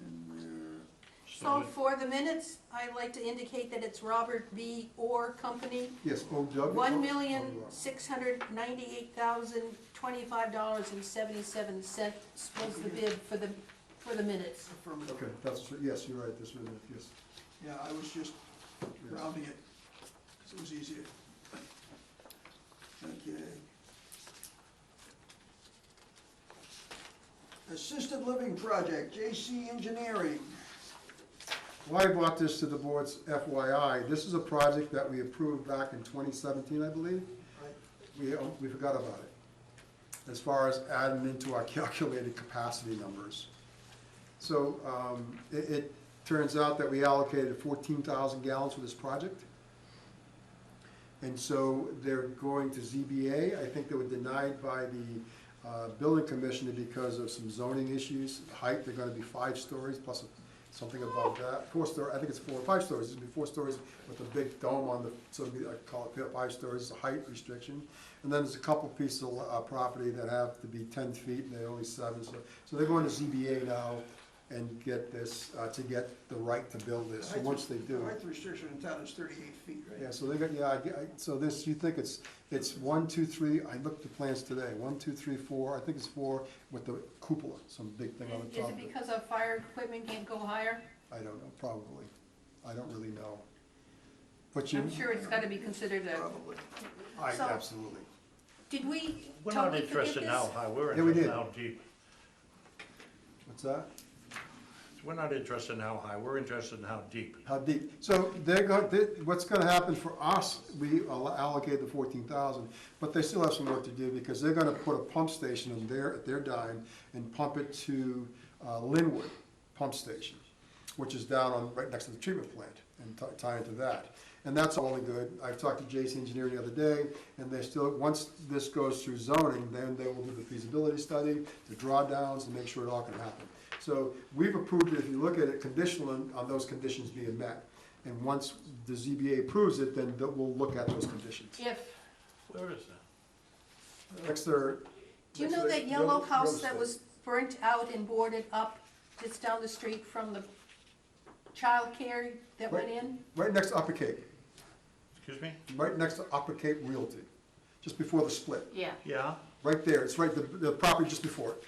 And we're, So for the minutes, I'd like to indicate that it's Robert B. Orr Company, Yes, OW. $1,698,025.77 was the bid for the minutes. affirmative. Okay, that's, yes, you're right, this was it, yes. Yeah, I was just rounding it, 'cause it was easier. Okay. Assisted living project, JC Engineering. Why I brought this to the board's FYI, this is a project that we approved back in 2017, I believe. We forgot about it, as far as adding into our calculated capacity numbers. So it turns out that we allocated 14,000 gallons for this project. And so they're going to ZBA. I think they were denied by the building commissioner because of some zoning issues. Height, they're gonna be 5 stories plus something above that. 4 story, I think it's 4 or 5 stories. It's gonna be 4 stories with a big dome on the, so it'll be, I call it 5 stories, it's a height restriction. And then there's a couple pieces of property that have to be 10 feet and they're only 7. So they're going to ZBA now and get this, to get the right to build this. So once they do. The height restriction in town is 38 feet, right? Yeah, so they got, so this, you think it's 1, 2, 3, I looked at the plans today, 1, 2, 3, 4, I think it's 4 with the cupola, some big thing on the Is top it of it. because our fire equipment can't go higher? I don't know, probably, I don't really know. But you, I'm sure it's gotta be considered a, Probably. So- absolutely. did we We're not totally forget interested in this? how high, we're Yeah, we interested in did. how deep. What's that? We're not interested in how high, we're interested in how deep. How deep? So what's gonna happen for us, we allocate the 14,000, but they still have some work to do because they're gonna put a pump station in there at their dime and pump it to Linwood Pump Station. which is down on, right next to the treatment plant, and tie into that. And that's only good. I've talked to JC Engineering the other day, and they're still, once this goes through zoning, then they will do the feasibility study, the drawdowns, and make sure it all can happen. So we've approved it, if you look at it, conditional on those conditions being met. And once the ZBA approves it, then we'll look at those conditions. Where is that? Next there. Do you know that yellow house that was burnt out and boarded up just down the street from the childcare that went in? Right next to Upper Cape, Excuse me? right next to Upper Cape Realty, just before the split. Yeah. Yeah? Right there, it's right, the property just before it,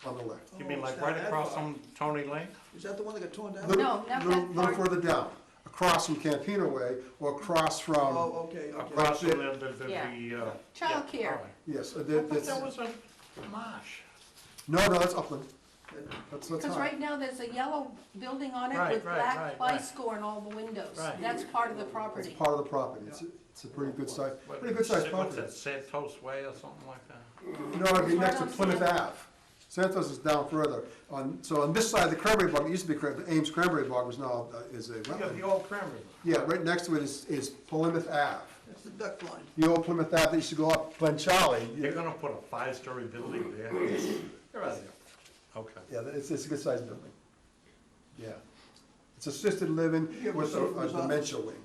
on the left. You mean Oh, like it's not right that across far. from Tony Lane? Is that the one that got torn down? Little- No, not little- that far. Little further down, across from Campino Way, or across from, Oh, okay, okay. Across from it. the, Yeah. Childcare. yeah, all right. yes, I thought that was a marsh. no, that's Upland. That's Because high. right now, there's a yellow building on it Right, with right, black right, ply right. score in all the windows. Right. That's part of the It's property. part of the property, it's a pretty good size, What- pretty good sized What's property. that, Santos Way or something like that? No, it'd be It's next right to on Plymouth Santos. Ave. Santos is down further. So on this side of the cranberry bog, it used to be the Ames Cranberry Bog, was now, is a You got wetland. the old cranberry. Yeah, right next to it is Plymouth Ave. That's the duck line. The old Plymouth Ave that used to go up Glen Charlie. They're gonna put a 5-story building there. They're out there. Okay. Yeah, it's a good sized building. Yeah. It's assisted living Yeah, with so a it's not- dementia wing.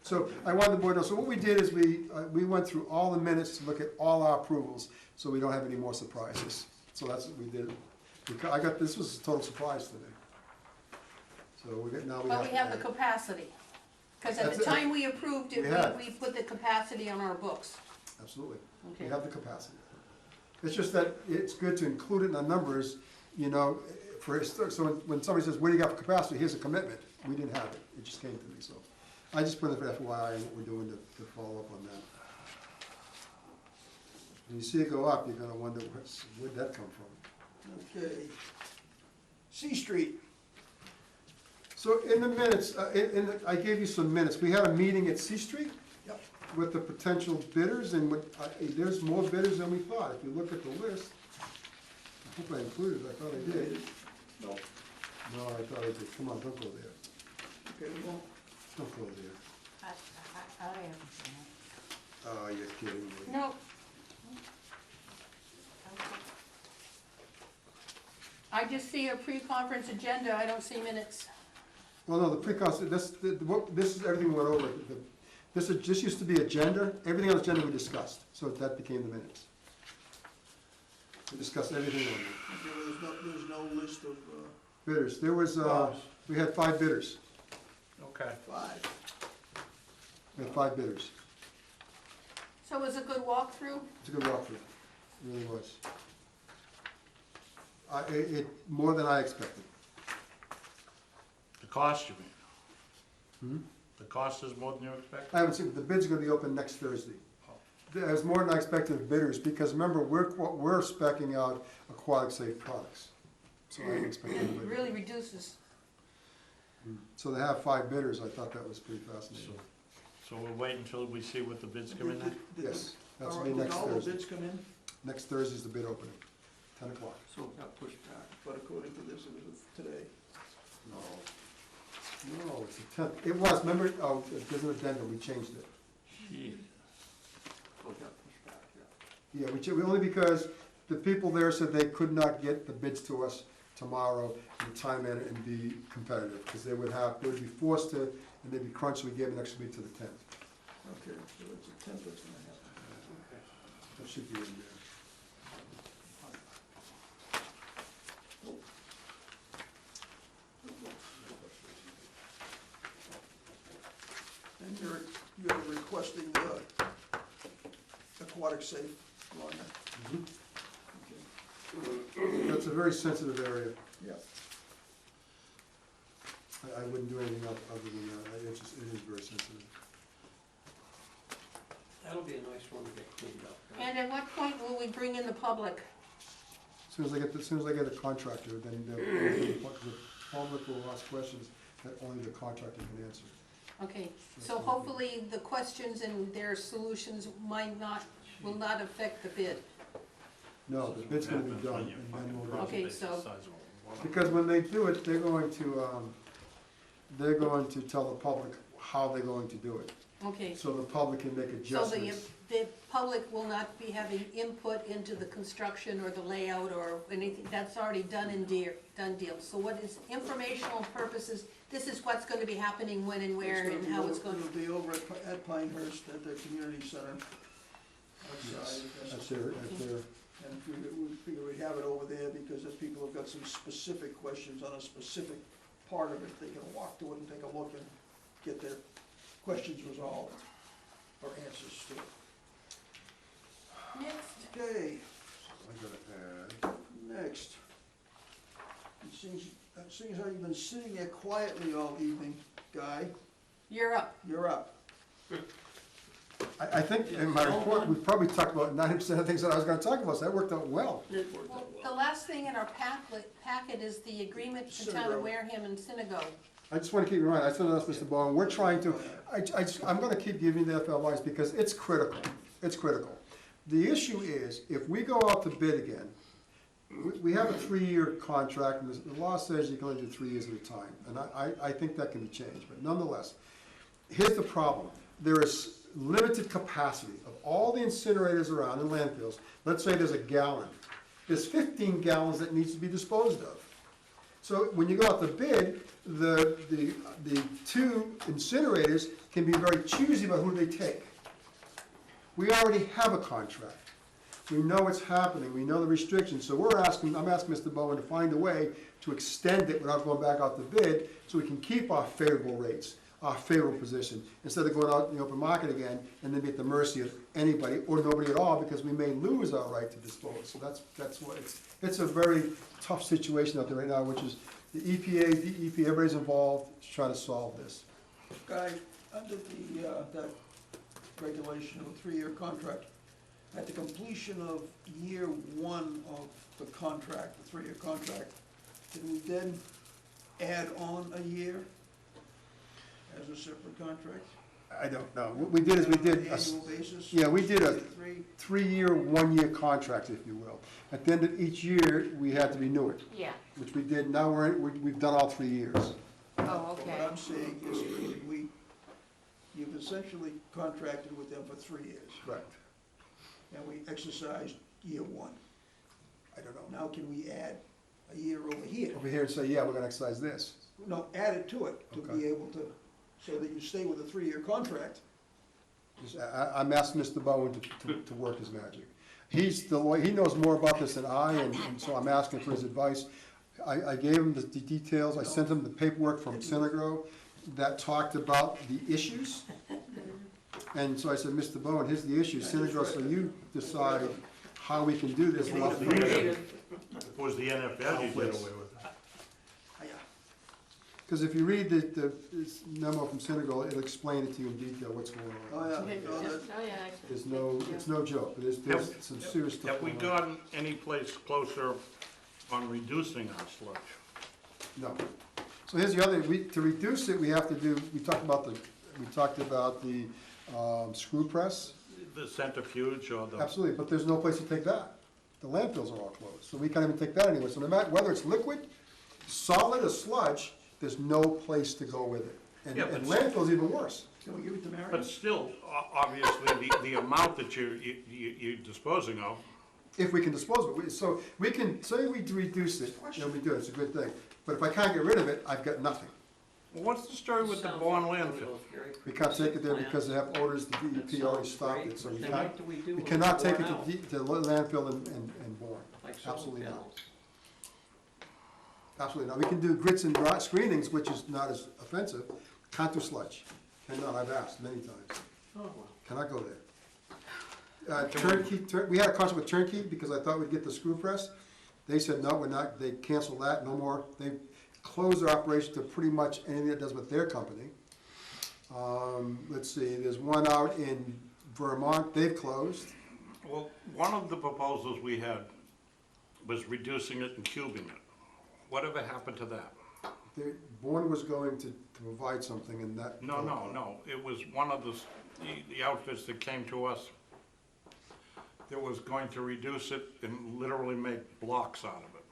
So I wanted the board to know, so what we did is we went through all the minutes to look at all our approvals, so we don't have any more surprises. So that's what we did. This was a total surprise today. So now we have. But we have the capacity. Because at That's the it. time we approved it, We had. we put the capacity on our books. Absolutely. Okay. We have the capacity. It's just that it's good to include it in the numbers, so when somebody says, what do you got for capacity, here's a commitment. We didn't have it, it just came to me, so. I just put it for FYI and what we're doing to follow up on that. When you see it go up, you're gonna wonder, where'd that come from? Okay. C Street. So in the minutes, I gave you some minutes. We had a meeting at C Street. Yep. With the potential bidders, and there's more bidders than we thought. If you look at the list, I hope I included it, I thought I did. No. No, I thought I did. Come on, don't go there. Okay, well, Don't go there. I haven't seen it. Oh, you're kidding me. No, I just see a pre-conference agenda, I don't see minutes. Well, no, the pre-con, this is everything we went over. This used to be agenda, everything on the agenda we discussed, so that became the minutes. We discussed everything on there. okay, there's no list of, Bidders, there was, we had 5 bidders. Okay. 5. We had 5 bidders. So it was a good walkthrough? It's a good walkthrough, it really was. More than I expected. The cost, you mean? Hmm? The cost is more than you expected? I haven't seen, the bids are gonna be open next Thursday. There's more than I expected of bidders, because remember, we're speccing out aquatic safe products. So I didn't expect It anybody. really reduces. So to have 5 bidders, I thought that was pretty fascinating. So we'll wait until we see what the bids come in at? Yes, that's All gonna be right, next did all the Thursday. bids come in? Next Thursday's the bid opening, 10 o'clock. So it got pushed back. But according to this, it was today. No, it's the 10th. It was, remember, there's an addendum, we changed it. Jeez. So it got pushed back, yeah. Yeah, only because the people there said they could not get the bids to us tomorrow in time and be competitive, because they would be forced to, and they'd be crunched, so we gave an extra week to the 10th. Okay, so it's the 10th that's gonna happen. That should be in there. And you're requesting the aquatic safe liner. Okay. That's a very sensitive area. Yeah. I wouldn't do anything other than that. It is very sensitive. That'll be a nice one to get cleaned up. right? And at what point will we bring in the public? As soon as I get a contractor, then the public will ask questions that only the contractor can answer. Okay, so hopefully the questions and their solutions will not affect the bid. No, the bid's gonna be done, and then we'll. Okay, so Because when they do it, they're going to tell the public how they're going to do it. Okay, So the public can make so adjustments. the public will not be having input into the construction or the layout or anything, that's already done done deal. So what is informational purposes, this is what's gonna be happening when and where and how it's going to. It'll be over at Pinehurst at the community center. Outside. That's their, And we figure we'd have it over there because if people have got some specific questions on a specific part of it, they can walk to it and take a look and get their questions resolved or answers to it. Next, Okay, I'm gonna add, next. Seeing as how you've been sitting there quietly all evening, Guy, you're up. you're up. I think in my report, we probably talked about 90% of the things that I was gonna talk about, so that worked out well. Well, the last thing in our packet is the agreement for town of Wareham and Synagogue. I just wanna keep in mind, I still ask Mr. Bowen, we're trying to, I'm gonna keep giving you the FLIs because it's critical, it's critical. The issue is, if we go out to bid again, we have a 3-year contract, and the law says you can only do 3 years at a time, and I think that can be changed, but nonetheless, here's the problem. There is limited capacity of all the incinerators around in landfills. Let's say there's a gallon. There's 15 gallons that needs to be disposed of. So when you go out to bid, the two incinerators can be very choosy about who they take. We already have a contract. We know what's happening, we know the restrictions, so I'm asking Mr. Bowen to find a way to extend it without going back out to bid, so we can keep our favorable rates, our favorable position, instead of going out in the open market again and then be at the mercy of anybody or nobody at all, because we may lose our right to dispose. So that's what it's a very tough situation out there right now, which is the EPA, DEP, everybody's involved to try to solve this. Guy, under that regulation of a 3-year contract, at the completion of year 1 of the contract, the 3-year contract, did we then add on a year as a separate contract? I don't know. What we did is we did, On an annual basis? yeah, we did a Three? 3-year, 1-year contract, if you will. At the end of each year, we had to renew it, Yeah, which we did. Now we've done all 3 years. oh, But okay. what I'm saying is, you've essentially contracted with them for 3 years, Correct. and we exercised year 1. I don't know. Now can we add a year over here? Over here and say, yeah, we're gonna exercise this. No, add it to it, to Okay. be able to, so that you stay with a 3-year contract. I'm asking Mr. Bowen to work his magic. He's the lawyer, he knows more about this than I, and so I'm asking for his advice. I gave him the details, I sent him the paperwork from Synagro that talked about the issues. And so I said, Mr. Bowen, here's the issue, Synagro, so you decide how we can do this. without the issue. It was the NFL you did away with. Because if you read this memo from Synagro, it'll explain it to you in detail what's going Oh, on. yeah. Okay, No, that- oh, yeah. It's no joke, there's some serious stuff Have we going on. gotten any place closer on reducing our sludge? No. So here's the other, to reduce it, we have to do, we talked about the screw press. The centrifuge or the? Absolutely, but there's no place to take that. The landfills are all closed, so we can't even take that anywhere. So no matter, whether it's liquid, solid, or sludge, there's no place to go with it. And Yeah, but- landfill's even worse. Can we give it to Mary? But still, obviously, the amount that you're disposing of, If we can dispose of it. So we can, say we reduce it, and we do, it's a good thing. But if I can't get rid of it, I've got nothing. well, what's the story with the Bourne landfill? We can't take it there because they have orders, the DEP already stopped it, so we Then can't, what do we do we with cannot take it worn out? to landfill and Bourne. Like solar Absolutely not. panels? Absolutely not. We can do grits and screenings, which is not as offensive. Can't do sludge. Cannot, I've asked many times. Oh, well. Cannot go there. Turnkey, we had a contract with Turnkey because I thought we'd get the screw press. They said, no, we're not, they canceled that, no more. They closed their operation to pretty much anything that does with their company. Let's see, there's one out in Vermont, they've closed. Well, one of the proposals we had was reducing it and cubing it. Whatever happened to that? Bourne was going to provide something and that. No. It was one of the outfits that came to us that was going to reduce it and literally make blocks out of it.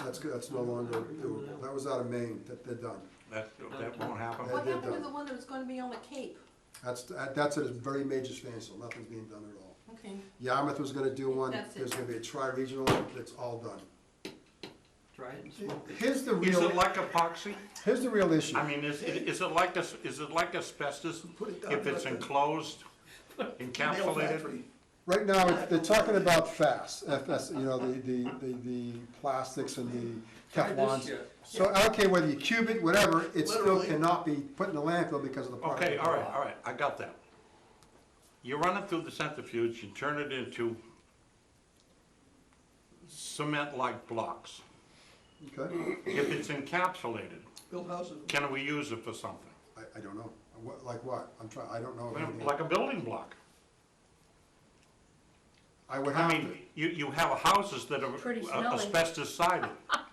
That's good, that's no longer doable. That was out of Maine, they're done. That won't happen. What they're happened to done. the one that was gonna be on the Cape? That's at a very major standstill, nothing's being done at all. Okay, Yarmouth was gonna do one, That's it. there's gonna be a tri-regional, it's all done. Try it and smoke it. Here's the Is real, it like epoxy? here's the real issue. I mean, is it like asbestos Put it down if it's like a enclosed, nail encapsulated? factory. Right now, they're talking about FS, you know, the plastics and the Try this Teflons. shit. So I don't care whether you cube it, whatever, it still Literally. cannot be put in the landfill because of the part. Okay, all right, I got that. You run it through the centrifuge, you turn it into cement-like blocks. Okay, If it's encapsulated, Build houses. can we use it for something? I don't know, like what? I don't know. of anything. Like a building block. I would I have to, mean, you have houses that are Pretty smelly. asbestos sided,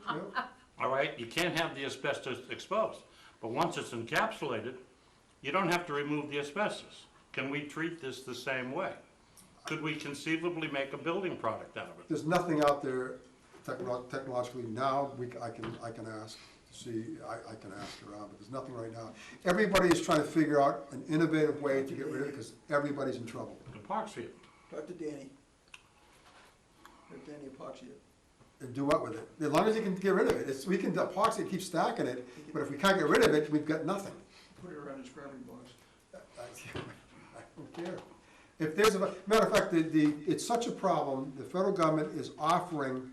you know, all right? You can't have the asbestos exposed. But once it's encapsulated, you don't have to remove the asbestos. Can we treat this the same way? Could we conceivably make a building product out of it? there's nothing out there technologically now, I can ask, see, I can ask around, but there's nothing right now. Everybody is trying to figure out an innovative way to get rid of it, because everybody's in trouble. Epoxy it. Talk to Danny. Let Danny epoxy it. And do what with it? As long as you can get rid of it, we can epoxy it, keep stacking it, but if we can't get rid of it, we've got nothing. Put it around his gravity box. I don't care. If there's matter of fact, it's such a problem, the federal government is offering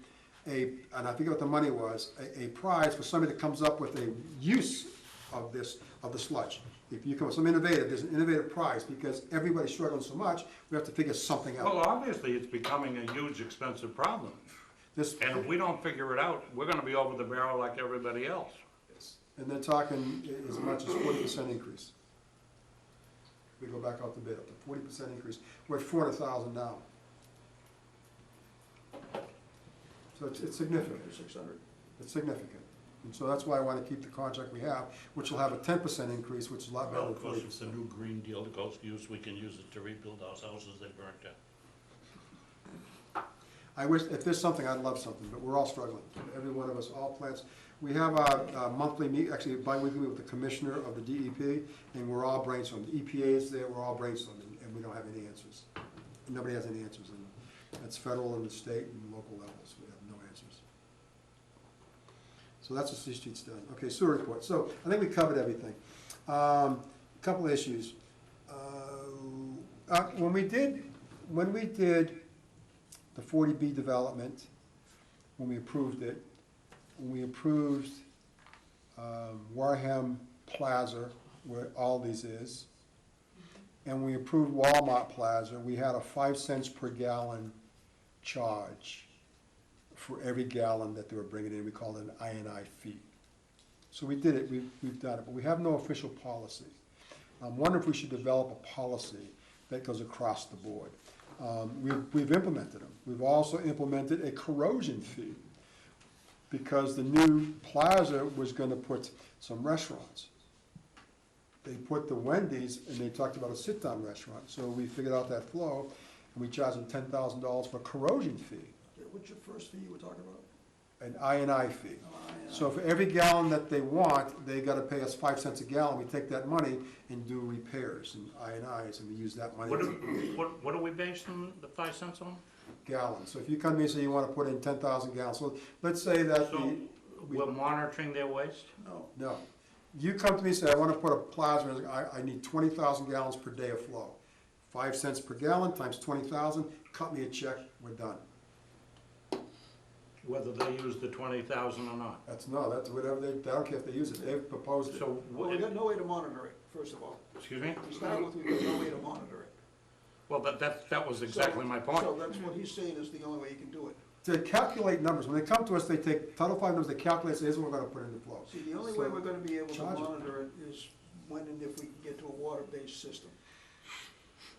and I forget what the money was, a prize for somebody that comes up with a use of the sludge. If you come up with some innovative, there's an innovative prize, because everybody's struggling so much, we have to figure something Well, out. obviously, it's becoming a huge, expensive problem. This, And if we don't figure it out, we're gonna be over the barrel like everybody else. and they're talking as much as 40% increase. We go back out to bid, up to 40% increase. We're at 400,000 now. So it's significant. 600. It's significant. And so that's why I want to keep the contract we have, which will have a 10% increase, which is a lot better Well, than of course, if the 40%. new Green Deal goes to use, we can use it to rebuild those houses they burnt down. I wish, if there's something, I'd love something, but we're all struggling. Every one of us, all plants. We have a monthly meet, actually bi-weekly with the commissioner of the DEP, and we're all brainstorming. The EPA is there, we're all brainstorming, and we don't have any answers. Nobody has any answers, and that's federal and the state and local levels. We have no answers. So that's what C Street's done. Okay, sewer report. So I think we covered everything. Couple of issues. When we did the 40B development, when we approved it, when we approved Wareham Plaza, where Aldi's is, and we approved Walmart Plaza, we had a 5 cents per gallon charge for every gallon that they were bringing in. We called it an INI fee. So we did it, we've done it, but we have no official policy. I'm wondering if we should develop a policy that goes across the board. We've implemented them. We've also implemented a corrosion fee, because the new plaza was gonna put some restaurants. They put the Wendy's, and they talked about a sit-down restaurant, so we figured out that flow, and we charged them $10,000 for a corrosion fee, What's your first fee you were talking about? an INI fee. Oh, yeah. So for every gallon that they want, they gotta pay us 5 cents a gallon. We take that money and do repairs and INIs, and we use that money What are we basing the 5 cents on? gallons. So if you come to me and say you wanna put in 10,000 gallons, so let's say that So, we're monitoring their waste? no. You come to me and say, I wanna put a plaza, in, I need 20,000 gallons per day of flow. 5 cents per gallon times 20,000, cut me a check, we're done. Whether they use the 20,000 or not. That's whatever I don't care if they use it, they've proposed it. So, Well, we got no way to monitor it, first of all. excuse me? To start with, we got no way to monitor it. Well, that was exactly my point. So that's what he's saying is the only way you can do it. To calculate numbers, when they come to us, they take Title V numbers, they calculate, say, here's what we're gonna put in the flow. See, the only way we're gonna be able to Charge it. monitor it is when and if we can get to a water-based system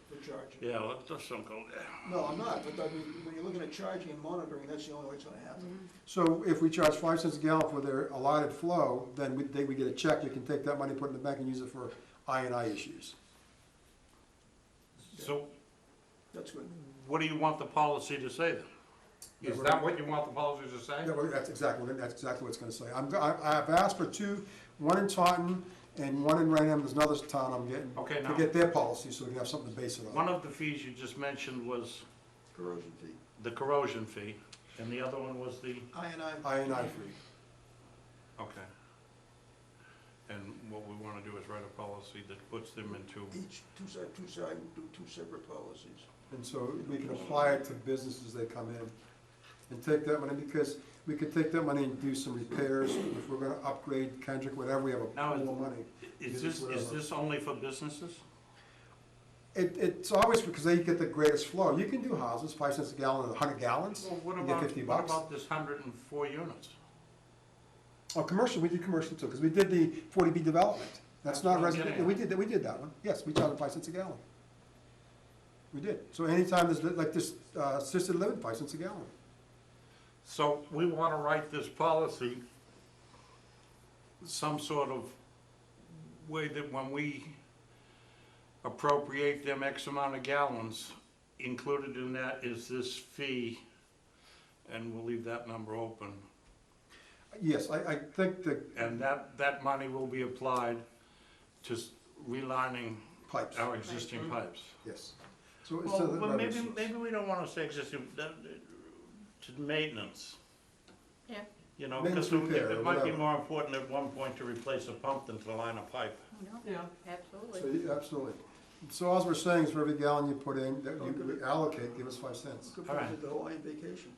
for charging. Yeah, let's don't go there. No, I'm not, but I mean, when you're looking at charging and monitoring, that's the only way it's gonna happen. So if we charge 5 cents a gallon for their allotted flow, then we get a check, you can take that money, put it in the bank, and use it for INI issues. So, That's good. what do you want the policy to say then? Is that what you want the policy to say? Yeah, well, that's exactly what it's gonna say. I've asked for two, one in Taunton and one in Wareham, there's another town I'm getting, Okay, to now, get their policy, so we can have something to base it on. one of the fees you just mentioned was Corrosion fee, the corrosion fee, and the other one was the, I&I free. okay. And what we wanna do is write a policy that puts them into, each, two separate policies. And so we can apply it to businesses as they come in, and take that money, because we could take that money and do some repairs, if we're gonna upgrade Kendrick, whatever, we have Now, a pool of money. is this only for businesses? It's always because they get the greatest flow. You can do houses, 5 cents a gallon, 100 gallons, Well, what you get about, 50 what bucks. about this 104 units? Oh, commercial, we did commercial too, because we did the 40B development. That's not That's what I'm residential, we did that one. Yes, we charged them 5 cents a gallon. We did. So anytime there's like this assisted living, 5 cents a gallon. So we wanna write this policy some sort of way that when we appropriate them X amount of gallons, included in that is this fee, and we'll leave that number open. Yes, I think the And that money will be applied to relining pipes, our existing pipes. yes. So Well, the well, maybe, revenues. maybe we don't wanna say existing, to maintenance. Yeah. You know, Maintenance, because repair, it might be whatever. more important at one point to replace a pump than to line a pipe. Yeah. So, Absolutely. yeah, absolutely. So all we're saying is for every gallon you put in, that you allocate, give us 5 cents. Could All put right. it to the Hawaiian vacation.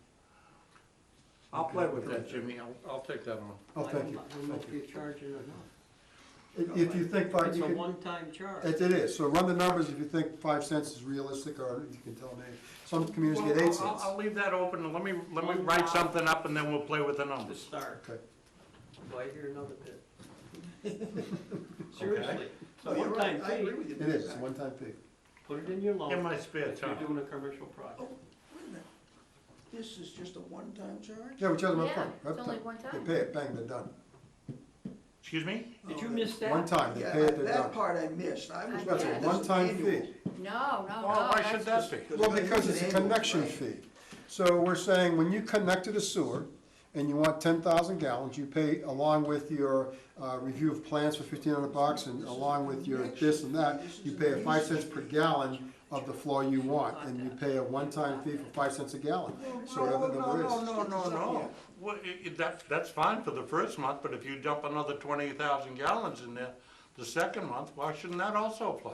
I'll play with that, Jimmy, I'll take that on. Oh, thank you. I don't know if you're charging enough. If you think five, It's you a can, one-time charge. it is, so run the numbers if you think 5 cents is realistic, or you can tell me. Some communities get 8 Well, cents. I'll leave that open, and let me write something up, and then we'll play with the To numbers. start. Okay. Do I hear another bit? Seriously, it's a No, you're right, one-time I agree fee. with you. It is, it's a one-time fee. Put it in your loan. In my spare If you're time. doing a commercial project. Oh, wait a minute, this is just a one-time charge? Yeah, we charge them Yeah, upfront. it's only upfront. one They time. pay it, bang, they're done. Excuse me? Did you Oh, miss that? One time, they Yeah, pay it, they're that done. part I missed, I was. That's a thinking this is one-time annual. fee. No, no, no. Well, why that's should that just- be? Well, we're gonna because use it's a an annual, connection right? fee. So we're saying, when you connect to the sewer, and you want 10,000 gallons, you pay, along with your review of plans for 1,500 bucks, and along with your this and that, you pay a 5 cents per gallon of the flow you want, and you pay a one-time fee for 5 cents a gallon. So whatever the number is. No. Well, that's fine for the first month, but if you dump another 20,000 gallons in there the second month, why shouldn't that also apply?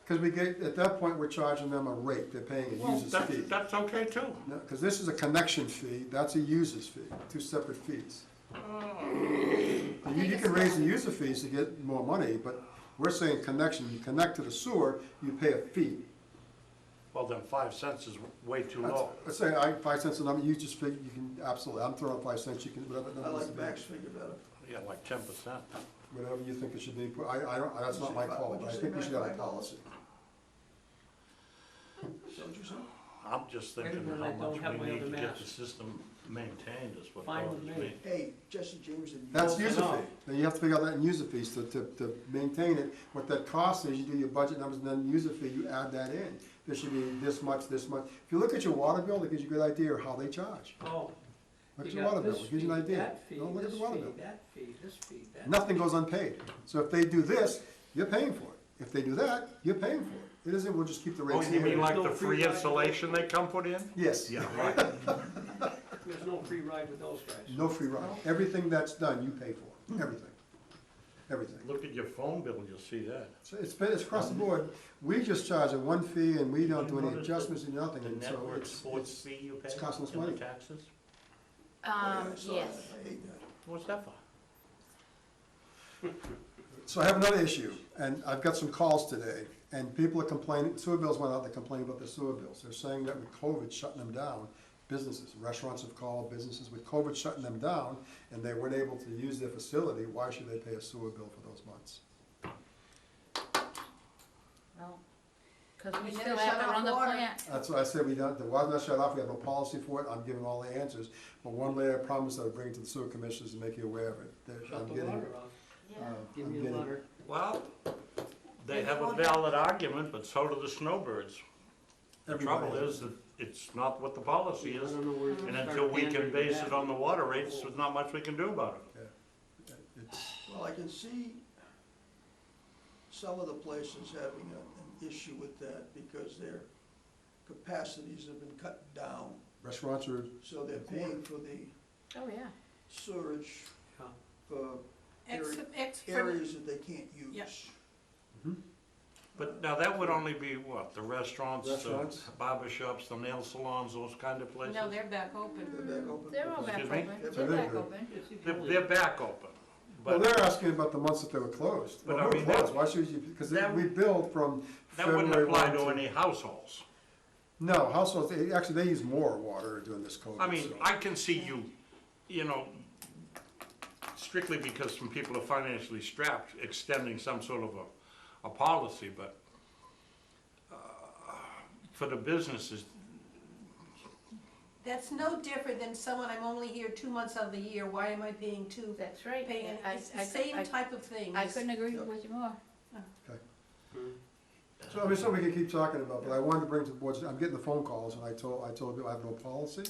Because we get, at that point, we're charging them a rate, they're paying a Well, user's fee. that's okay too. Because this is a connection fee, that's a user's fee, two separate fees. You can raise the user fees to get more money, but we're saying connection, you connect to the sewer, you pay a fee. Well, then 5 cents is way too That's- low. Let's say 5 cents a number, you just figure, you can, absolutely, I'm throwing 5 cents, you can, whatever I number is like Mac's figure better. Yeah, like 10%. whatever you think it should be, I don't, that's not my call, but I think we should have a policy. Is that what you said? I'm just thinking Wait a minute, how I don't much have we my need to other get mask. the system maintained is what Fine bothers with me. me. Hey, Jesse James and. That's Close user enough. fee, then you have to figure out that in user fees to maintain it, what that cost is, you do your budget numbers, and then user fee, you add that in. There should be this much, this much. If you look at your water bill, it gives you a good idea of how they charge. Oh. Look at you your got water bill, this it gives you an fee, idea. That fee, Don't look at this the water fee, bill. that fee, this fee, that. Nothing goes unpaid. So if they do this, you're paying for it. If they do that, you're paying for it. It isn't, we'll just keep the Oh, rates you here. mean like no the free free ride? insulation they come put in? Yes. Yeah, right. There's no free ride with those guys. No free ride. Everything that's done, you pay for. Everything. Everything. Look at your phone bill, you'll see that. So it's across the board. We just charge a one fee and we don't do any What is adjustments and nothing. The And so network sports fee you pay? it's costing us and the money. taxes? I saw that. Yes. I hate that. What's that for? So I have another issue, and I've got some calls today, and people are complaining, sewer bills went out, they're complaining about their sewer bills. They're saying that with COVID shutting them down, businesses, restaurants have called, businesses, with COVID shutting them down, and they weren't able to use their facility, why should they pay a sewer bill for those months? No, because we We still never have shut to off run the water. plant. That's why I said we don't, the water's not shut off, we have no policy for it, I'm giving all the answers. But one lady I promised I'd bring it to the sewer commissioners and make you aware of it. Shut I'm the getting, water off. Yeah. Give I'm me a getting- letter. Well, they have a valid argument, but so do the snowbirds. The trouble is that it's not what the policy I is, don't know where you and start until we can pandering to base that. it on the water rates, there's not much we can do about it. It's, Well, I can see some of the places having an issue with that because their capacities have been cut down. restaurants are, So they're paying for the Oh, yeah. sewerage Yeah. for For- areas that they can't use. Yep. But now that would only be what, the restaurants, Restaurants. the barber shops, the nail salons, those kind of places? No, they're back open. They're back open. They're all back Excuse me? open. They're They're very back good. open. It's the They're, only- they're back open, well, but they're asking about the months that they were closed. But Well, I who mean, closed? that- Why should you, because that- we billed from that wouldn't February apply 1 to any households. No, households, actually, they use more water during this COVID. I mean, so- I can see you know, strictly because some people are financially strapped, extending some sort of a policy, but for the businesses, That's no different than someone, I'm only here 2 months out of the year, why am I paying two? That's right. Paying, I- it's the I- same I- type of thing. I couldn't agree with you more. So, I mean, something we can keep talking about, but I wanted to bring to the board, I'm getting the phone calls, and I told you I have no policy.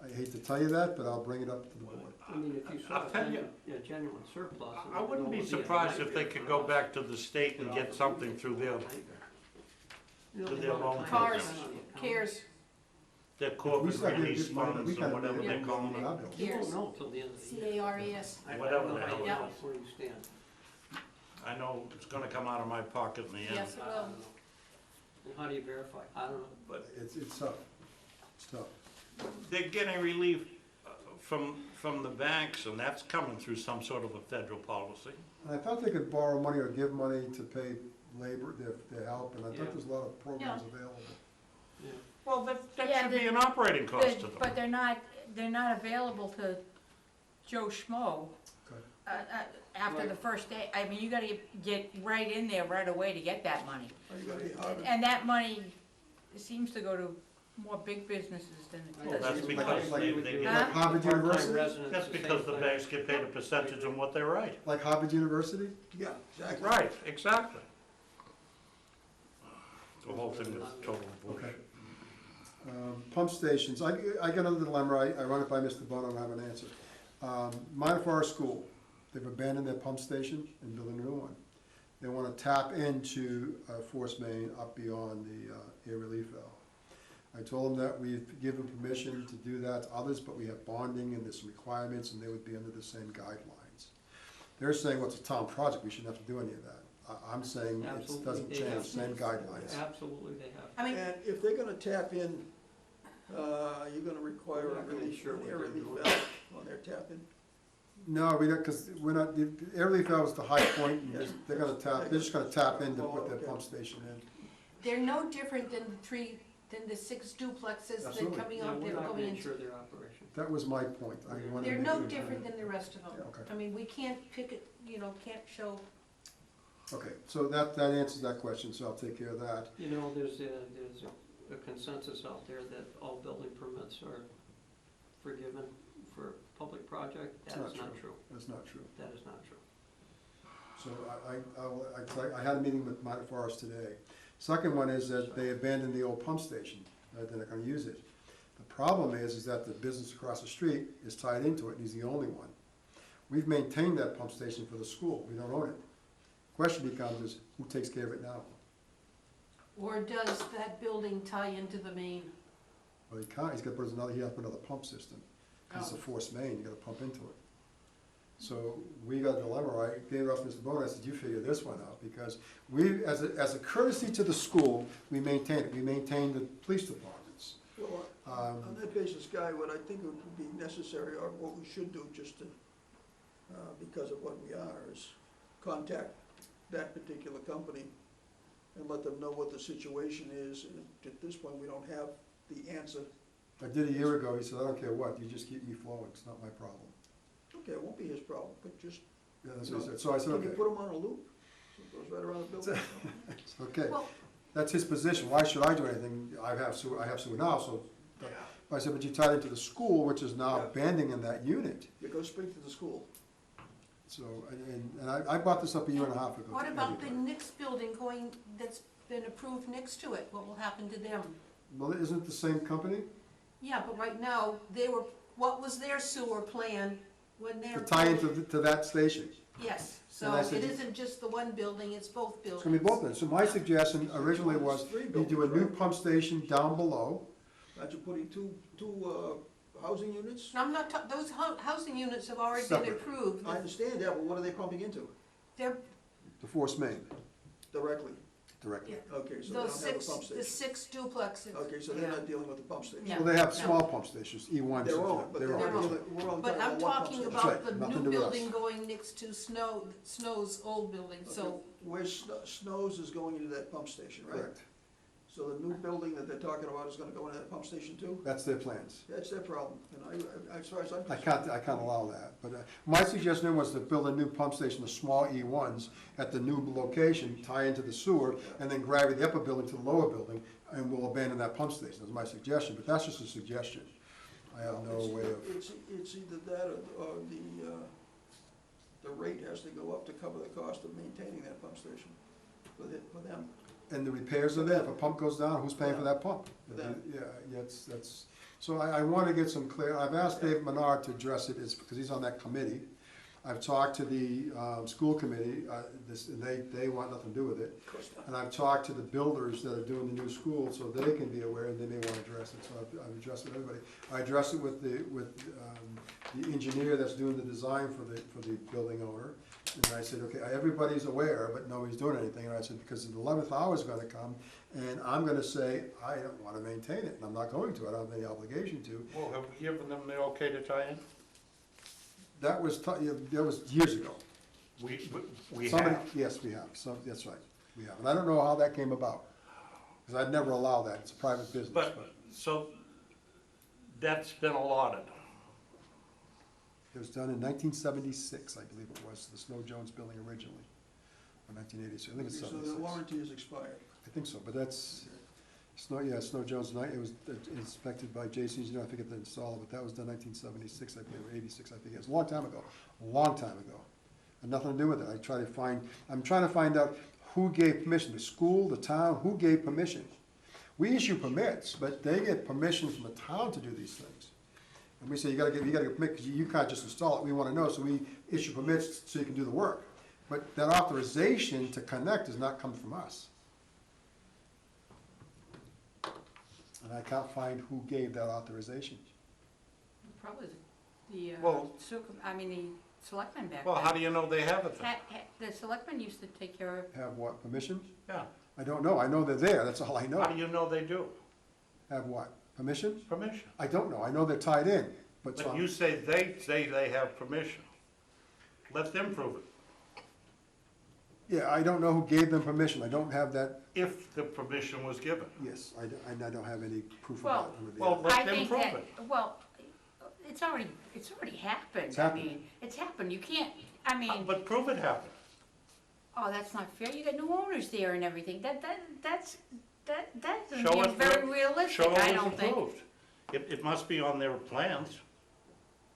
I hate to tell you that, but I'll bring it up to the board. I mean, if you saw I'll a tell you- genuine surplus. I wouldn't be surprised if they could go back to the state and get something through their own Cars, cares, their We corporate start getting release good money, funds we or kinda whatever made they it call in them. our bill. You Cares. won't know till the end of the year. CARES. Whatever the hell it Yeah. is. Where you stand. I know it's gonna come out of my pocket in the end, Yes, it I will. don't know. And how do you verify? I don't know. but It's tough, it's tough. they're getting relief from the banks, and that's coming through some sort of a federal policy. And I thought they could borrow money or give money to pay labor, their help, and I thought there's a lot of programs available. Yeah. Well, that Yeah, should be they- an operating cost to But them. they're not available to Joe Schmo Okay. after the first day. I mean, you gotta get right in there right away to get that money. Or you gotta be hard. And that money seems to go to more big businesses than it Well, that's does. because they get, Huh? Harvard Part-time University? residents, that's the because same the thing. banks get paid a percentage on what they write. Like Harvard University? Yeah, exactly. Right, exactly. The whole thing is total bullshit. Okay. Pump stations, I got another dilemma, I run it by Mr. Bono and I have an answer. Minor Forest School, they've abandoned their pump station and building a new one. They wanna tap into a force main up beyond the air relief valve. I told them that we've given permission to do that to others, but we have bonding and there's some requirements and they would be under the same guidelines. They're saying, well, it's a town project, we shouldn't have to do any of that. I'm saying it Absolutely, doesn't they change, have. same guidelines. Absolutely, they have. I mean, And if they're gonna tap in, you're gonna require We're a not really release, sure an what air they're relief doing. valve on their tap in. No, we don't, because we're not, the air relief valve is the high point, and Yeah. they're gonna tap, they're just gonna tap in to put their Okay. pump station in. they're no different than the 6 duplexes that Absolutely. coming Yeah, out, we're they're not going gonna into. ensure their operation. That was my point, I wanted to They're make no it- different than the rest of them. Yeah, okay. I mean, we can't pick it, can't show, Okay, so that answers that question, so I'll take care of that. You know, there's a consensus out there that all building permits are forgiven for public project. It's That not is not true. That's not true. That is not true. So I had a meeting with Minor Forest today. Second one is that they abandoned the old pump station, they're not gonna use it. The problem is that the business across the street is tied into it, and he's the only one. We've maintained that pump station for the school, we don't own it. Question becomes is, who takes care of it now? or does that building tie into the main? Well, he can't, he has to put another pump system, because it's a force main, you gotta pump into it. So we got a dilemma, I gave it off to Mr. Bowen, I said, you figure this one out, because we, as a courtesy to the school, we maintain it, we maintain the police departments. Well, on that basis, Guy, what I think would be necessary, or what we should do, just to, because of what we are, is contact that particular company and let them know what the situation is, and at this point, we don't have the answer. I did a year ago, he said, I don't care what, you just keep me flowing, it's not my problem. Okay, it won't be his problem, but just, Yeah, that's what he said, so I said, can you okay, put him on a loop? So it goes right around the building. okay, Well, that's his position, why should I do anything, I have sewer now, so. I said, but you tied into the school, which is now Yeah. abandoning that unit, You go speak to the school. so, and I brought this up a year and a half ago. what to about the everybody. Nix building that's been approved next to it? What will happen to them? Well, isn't it the same company? Yeah, but right now, what was their sewer plan when they're. To tie into, to that station? Yes, so And I said it you- isn't just the one building, it's both buildings. It's gonna be both of them. So my suggestion originally was, you do a new pump station down below. Aren't you putting two housing units? And I'm not, those housing units have already been Separate. approved. I understand that, but what are they pumping into They're, The force main, directly? directly. Okay, so they those don't have a six, pump the station. 6 duplexes. Okay, so they're not dealing with the pump station. No. Well, they have small pump stations, E1s. Their own, but Their they're own. not dealing, we're only But I'm talking about one pump talking station. That's about right, the nothing new to do with us. building going next to Snow's old building, so, Okay, where Snow's is going into that pump station, right? Correct. So the new building that they're talking about is gonna go into that pump station too? That's their plans. That's their problem, and as far as I'm I concerned. can't allow that, but my suggestion was to build a new pump station, the small E1s, at the new location, tie into the sewer, and then gravity the upper building to the lower building, and we'll abandon that pump station, that's my suggestion, but that's just a suggestion. I have no way of, It's either that or the rate has to go up to cover the cost of maintaining that pump station for them. and the repairs are there, if a pump goes down, who's paying for that pump? For them. Yeah, that's, so I wanna get some clear, I've asked Dave Menard to address it, it's because he's on that committee. I've talked to the, school committee, and they want nothing to do with it. Of course not. And I've talked to the builders that are doing the new school, so they can be aware, and they may wanna address it, so I've addressed it with everybody. I addressed it with the engineer that's doing the design for the building owner. And I said, okay, everybody's aware, but nobody's doing anything, and I said, because the 11th hour is gonna come, and I'm gonna say, I don't wanna maintain it, and I'm not going to, I don't have any obligation to. Well, have we given them the okay to tie in? That was years ago. We Somebody- have. Yes, we have, so, that's right, we have, and I don't know how that came about, because I'd never allow that, it's a private business, But, so, that's been allotted. It was done in 1976, I believe it was, the Snow Jones building originally, or 1986, I think it's So 76. the warranty is expired. I think so, but that's, Snow Jones, it was inspected by J.C. Engineer, I forget the installer, but that was done 1976, I believe, or 86, I think, it was a long time ago, Had nothing to do with it, I'm trying to find out who gave permission, the school, the town, who gave permission? We issue permits, but they get permission from the town to do these things. And we say, you gotta get permit, because you can't just install it, we wanna know, so we issue permits so you can do the work. But that authorization to connect does not come from us. And I can't find who gave that authorization. Probably the, Well- the selectmen back then. Well, how do you know they have it then? The selectmen used to take care of, Have what, permission? Yeah, I don't know, I know they're there, that's all I how know. do you know they do? Have what, permission? Permission. I don't know, I know they're tied in, but But you say they have permission. Let them prove it. yeah, I don't know who gave them permission, I don't have that, If the permission was given. yes, I don't have any proof of Well- that. under the- Well, let I them think prove that, it. well, it's already happened. It's happened. I mean, it's happened, you can't, But prove it happened. oh, that's not fair, you got new owners there and everything, that doesn't Show seem us very where- realistic, Show I it don't was think. approved. It must be on their plans.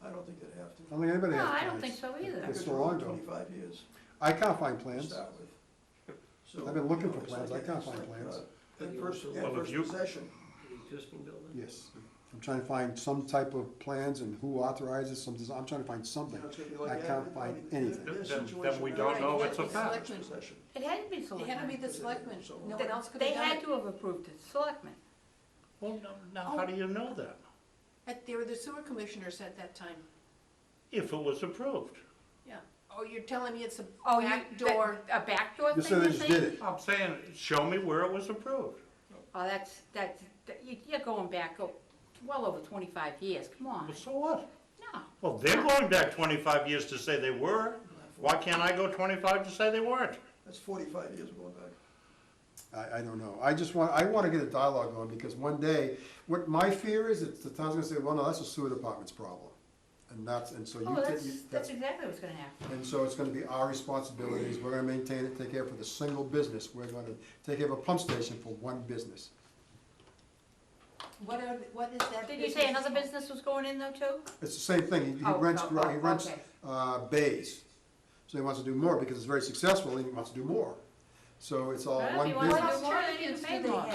I don't think they have to. I don't think anybody No, has I don't plans. think so either. It's Because so you're long on ago. 25 years I can't find to plans. start with. So, I've been looking you know, for it's plans. like- I can't it's find like, plans. Adverse Well, if you- possession. The existing building? Yes, I'm trying to find some type of plans and who authorizes some design, I'm trying to find something. You know, it's gonna be I like can't that. find I mean, anything. their Then situation we is don't right. know It's it's a like fact. adverse possession. It had to be It selectmen. had to be the selectmen, So- no one else could have They done had it. to have approved it, selectmen. Well, now, how do you know that? They were the sewer commissioners at that time. If it was approved. Yeah. Oh, you're telling me it's a Oh, back door? A backdoor You thing, said they you're just saying? did it. I'm saying, show me where it was approved. Oh, you're going back well over 25 years, come on. Well, so what? No, Well, they're going back 25 years to say they were. Why can't I go 25 to say they weren't? That's 45 years going back. I don't know, I want to get a dialogue going, because one day, what my fear is, that the town's gonna say, well, no, that's a sewer department's problem. And so you oh, take, that's exactly what's gonna happen. and so it's gonna be our responsibilities, we're gonna maintain it, take care of it for the single business, we're gonna take care of a pump station for one business. What is that? Did you say another business was going in though too? It's the same thing, he Oh, rents, oh, he rents, okay. bays. So he wants to do more, because it's very successful, he wants to do more. So it's all Well, if one he wants to business. do more, then you can pay more.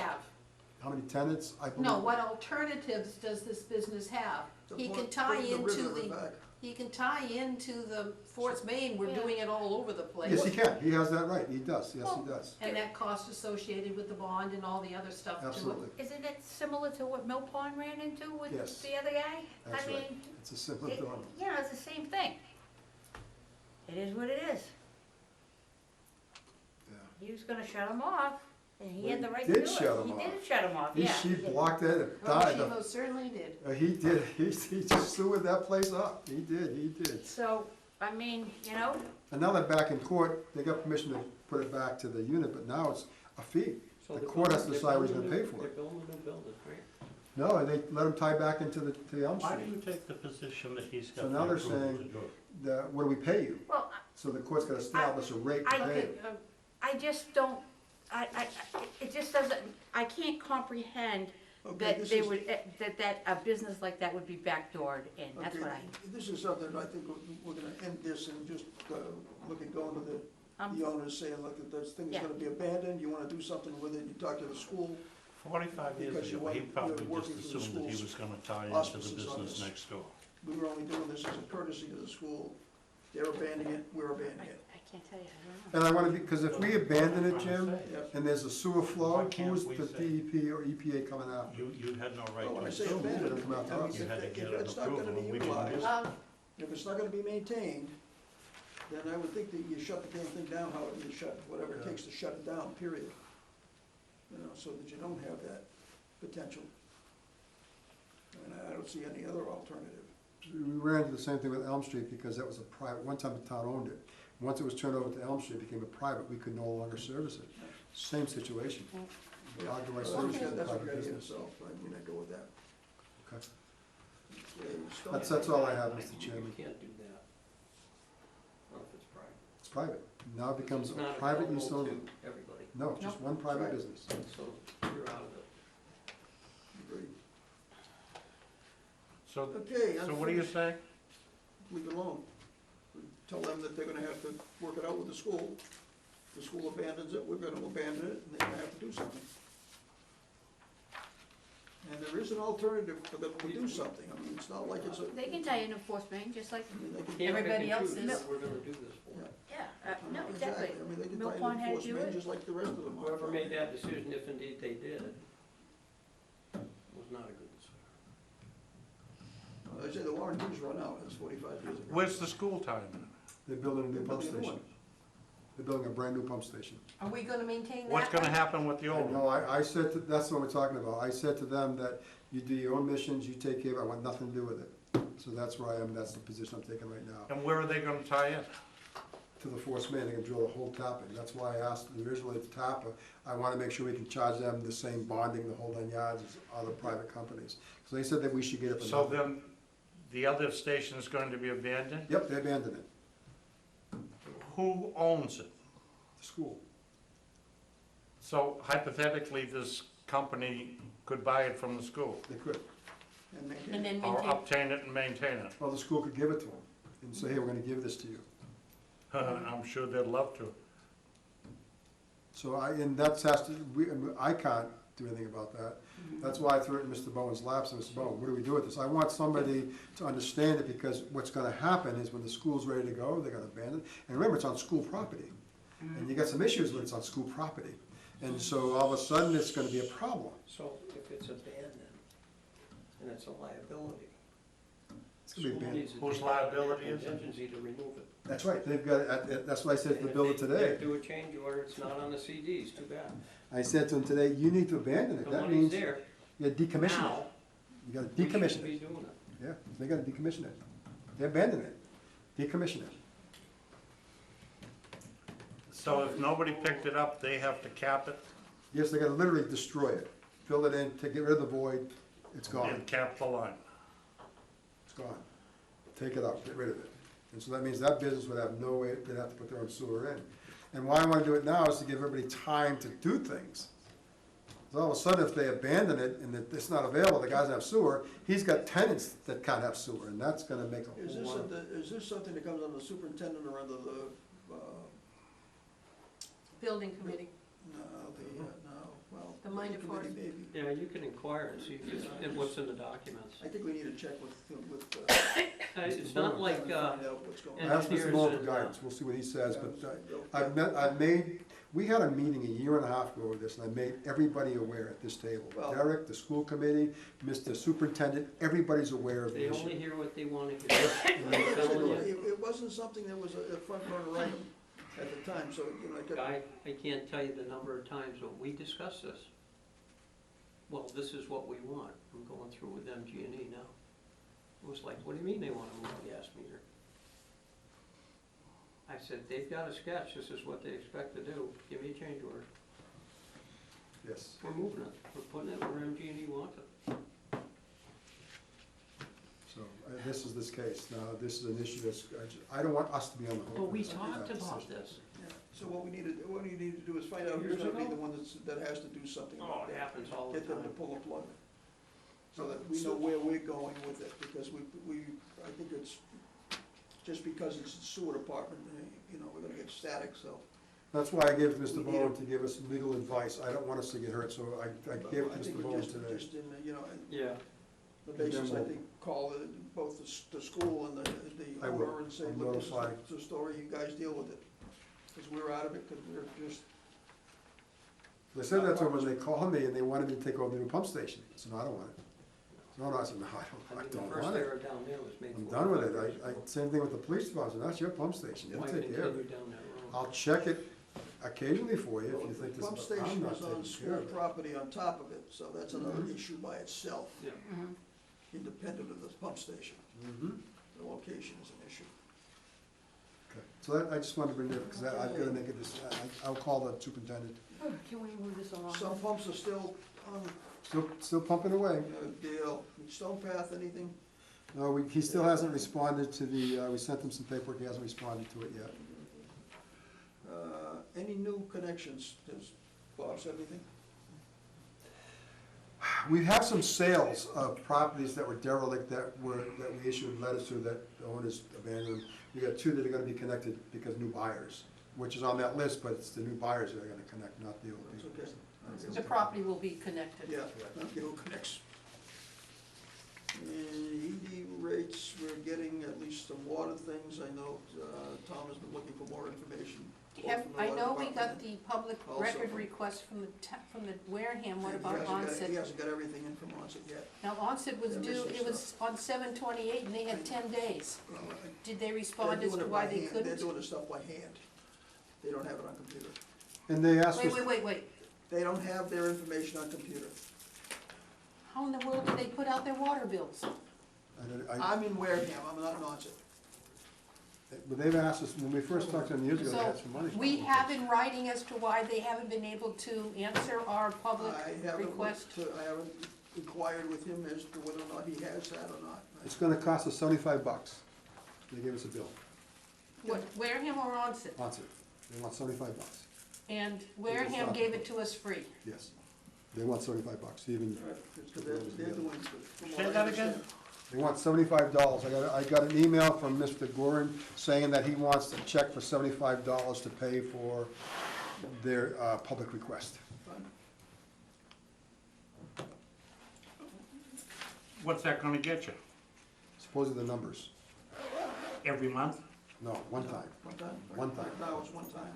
how many tenants, I believe. No, what alternatives does this business have? To He put- can tie put the into river the, back. he can tie into the Fort Main, we're Yeah. doing it all over the place. Yes, he can, he has that right, he does, yes, he does, And that cost associated with the bond and all the other stuff too. absolutely. Isn't it similar to what Mill Pond ran into with Yes. the other guy? That's I right. mean, It's a similar it- dilemma. yeah, it's the same thing. It is what it is. Yeah. He was gonna shut him off, and he Well, had the he right to do it. did shut him He off. did shut him off, He, yeah. she blocked it and Oh, died. she most certainly did. He did, he just sewered that place up, he did. So, I mean, you know, And now they're back in court, they got permission to put it back to the unit, but now it's a fee. So The they're court has to building- decide what he's they're gonna pay building for a it. They're building a new building, right? No, and they let him tie back into the Elm Why do Street. you take the position that he's So got the now they're approval to saying- do it? What do we pay you? well, So the court's gotta establish a rate to I pay could, him. I just don't, it just doesn't, I can't comprehend Okay, that this they is- would, that a business like that would be backdoored in, that's Okay, what I, this is something, I think we're gonna end this and just, look at going to the owners saying, look, this thing is Yeah. gonna be abandoned, you wanna do something with it, you talk to the school, 45 Because years you ago, want- he you're probably working just for the assumed that he schools' was gonna tie into the auspices on business this. next door. we were only doing this as a courtesy to the school, they're abandoning it, we're abandoning it. I can't tell you, I don't know. And I wanna be, because if we abandon it, Jim, Yep. and there's a sewer Why flow, can't who's we the say- DEP or EPA coming after? You had no right Well, when to I say assume. abandoned, It'll come out to I mean, us. You had to if get an it's not gonna approval, be and we didn't do utilized, it. if it's not gonna be maintained, then I would think that you shut the damn thing down, however you shut, whatever it takes to shut it down, period. You know, so that you don't have that potential. And I don't see any other alternative. We ran into the same thing with Elm Street because that was a private, one time the town owned it. Once it was turned over to Elm Street, it became a private, we could no longer service it. Same situation. How do I Well, service that's a what private you gotta get business? itself, I mean, I go with that. Okay. Okay, That's all I have, Mr. You Chairman. can't do that. Not if it's private. It's private. Now it becomes It's a not private use available only. to everybody, No, just one private Right. business. so you're out of it. Agreed. So, Okay, so what do you say? leave it alone. Tell them that they're gonna have to work it out with the school. The school abandons it, we're gonna abandon it, and they're gonna have to do something. And there is an alternative for them to do something, I mean, it's not like it's a. They can tie into Fort Main, just like, I mean, they can- Can't pick Everybody and else choose is. what we're gonna do this for. Yeah. yeah, no, exactly. I mean, they can Mill tie Pond into had force to do main it. just like the rest of them. are. Whoever made that decision, if indeed they did, was not a good decision. I say the warranties run out, it's 45 years ago. Where's the school time in it? They're building a new They're pump building a new station. one. They're building a brand new pump station. Are we gonna maintain that? What's gonna one? happen with the old one? No, I said, that's what we're talking about. I said to them that you do your own missions, you take care of it, I want nothing to do with it. So that's where I am, that's the position I'm taking right now. And where are they gonna tie in? To the force main, they can drill the whole tap in. That's why I asked originally the tapper, I wanna make sure we can charge them the same bonding, the whole 9 yards as other private companies. So they said that we should get it for So nothing. then, the other station is going to be abandoned? Yep, they abandoned it, Who owns it? the school. So hypothetically, this company could buy it from the school, They could. And maintain And it. then or maintain, obtain it and maintain it. Well, the school could give it to them and say, hey, we're gonna give this to you. I'm sure they'd love to. So and that's has to, I can't do anything about that. That's why I threw it in Mr. Bowen's laps, and Mr. Bowen, what do we do with this? I want somebody to understand it, because what's gonna happen is when the school's ready to go, they're gonna abandon it. And remember, it's on school property, and you got some issues when it's on school property. And so all of a sudden, it's gonna be a problem. So if it's abandoned, and it's a liability, It's gonna be school abandoned. needs to Whose take liability is it? contingency to remove it. That's right, they've got, that's what I said to the builder And if today. they do a change order, it's not on the CDs, too bad. I said to him today, you need to abandon it. The That money's means there, you gotta decommission it. now, You gotta we decommission shouldn't be it. doing it. Yeah, they gotta decommission it. They abandoned it. Decommission it. So if nobody picked it up, they have to cap it Yes, they gotta literally destroy it. Fill it in, to get rid of the void, it's gone. and cap the line. It's gone. Take it out, get rid of it. And so that means that business would have no way, they'd have to put their own sewer in. And why I wanna do it now is to give everybody time to do things. 'Cause all of a sudden, if they abandon it and it's not available, the guy doesn't have sewer, he's got tenants that can't have sewer, and that's gonna make a Is whole this, lot of. is this something that comes under the superintendent or under the, building committee. no, Well, The minor committee force. maybe. Yeah, you can inquire and see if it's, what's in the documents. I think we need to check with, It's not like, find out what's going I on. asked Mr. engineers Moore for and, guidance, we'll see what he says, but Yeah. I've made, we had a meeting a year and a half ago with this, and I made everybody aware at this table. Well- Derek, the school committee, Mr. Superintendent, everybody's aware of they the only issue. hear what they want to hear. I'm telling you. It wasn't something that was a front burner item at the time, so, you know, I could. I can't tell you the number of times when we discussed this. Well, this is what we want. I'm going through with MG&E now. It was like, what do you mean they want to move the gas meter? I said, they've got a sketch, this is what they expect to do, give me a change order. Yes. We're moving it, we're putting it where MG&E wants it. So, this is this case. Now, this is an issue that's, I don't want us to be on the hook. But we for this. talked That about decision. this. Yeah. So what we need to do is find out who's Years gonna be ago? the one that has to do something Oh, about it that. happens all the Get them to time. pull a plug, so that we know where we're going with it, because I think it's, just because it's the sewer department, you know, we're gonna get static, so. That's why I gave it to Mr. We need Bowen a- to give us legal advice. I don't want us to get hurt, so I gave it I to think Mr. we Bowen just, today. just in, you know, Yeah, the basis, I we'll- think, call both the school and I the will. owner and say, I'll look, this is notify. the story, you guys deal with it. Because we're out of it, because we're just, They said that to him when they called me and they wanted me to take over the new pump station. I said, no, I don't want it. No, I said, no, I I mean, the don't first want it. error down there was made. I'm 45 done with it. years I, ago. same thing with the police department. I said, that's your pump station. You Why take care of continue it. down that road? I'll check it occasionally for you if you the think this, pump but I'm station not is on taking care school of it. property on top of it, so that's another issue by itself, Yeah. Mhm. independent of the pump station. Mhm. The location is an issue. Okay. So that, I just wanted to bring that, because I've got to make a decision. I'll call the superintendent. Can we move this along? Some pumps are still on, Still pumping away. deal, Stone Path, anything? No, he still hasn't responded to the, we sent him some paperwork. He hasn't responded to it yet. Any new connections, does Bob have anything? We have some sales of properties that were derelict that we issued letters to that the owners abandoned. We got two that are gonna be connected because new buyers, which is on that list, but it's the new buyers that are gonna connect, not the old That's people. okay. The property will be connected. Yeah, no connects. And ED rates, we're getting at least some water things, I know, Tom has been looking for more information. both from the I water know we got department the public Also record from- request from the Wareham, what and about He onset? hasn't got everything in from onset yet. Now onset was They're due, missing it was on 7/28 and they had 10 days. Well, Did they they're respond as doing to it why by they hand. They're couldn't? doing the stuff by hand. They don't have it on computer. And they asked us, Wait, They don't have their information on computer. how in the world do they put out their water bills? I'm in Wareham, I'm not in onset. but they've asked us, when we first talked to them years ago, they had So, some money. we have in writing as to why they haven't been able to answer our public I haven't request. I haven't inquired with him as to whether or not he has that or not. It's gonna cost us $75. They gave us a bill, What, Wareham or onset? onset. They want $75, And Wareham stop. gave it to us free. yes. They want $75 even. Because they're doing, from what Say I that again? understand, They want $75. I got an email from Mr. Gorin saying that he wants a check for $75 to pay for their public request. What's that gonna get you? Supposedly the numbers. Every month? No, one time. One time? One time. Now it's one time.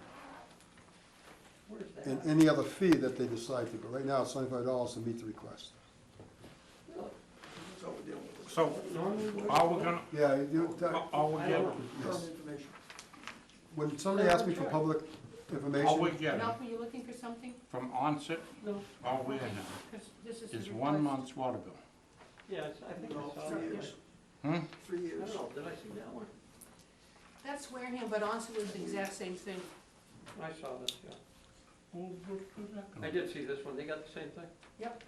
Where's that? And any other fee that they decide to, but right now it's $75 to meet the request. Really? That's all we're dealing with. So, Normally, all we're gonna, Yeah, all we I get, don't know. yes. Current information. When somebody asks me for public all information, we get Ralph, are you looking for something? from onset, No, all we have 'Cause this is the is 1 request. month's water bill. yeah, I think No, I saw 3 that. years. Hmm? 3 I years. don't know, did I see that one? That's Wareham, but onset was the exact same thing. I saw this, yeah. Well, what's that gonna I did see this one, they got the same thing? Yep.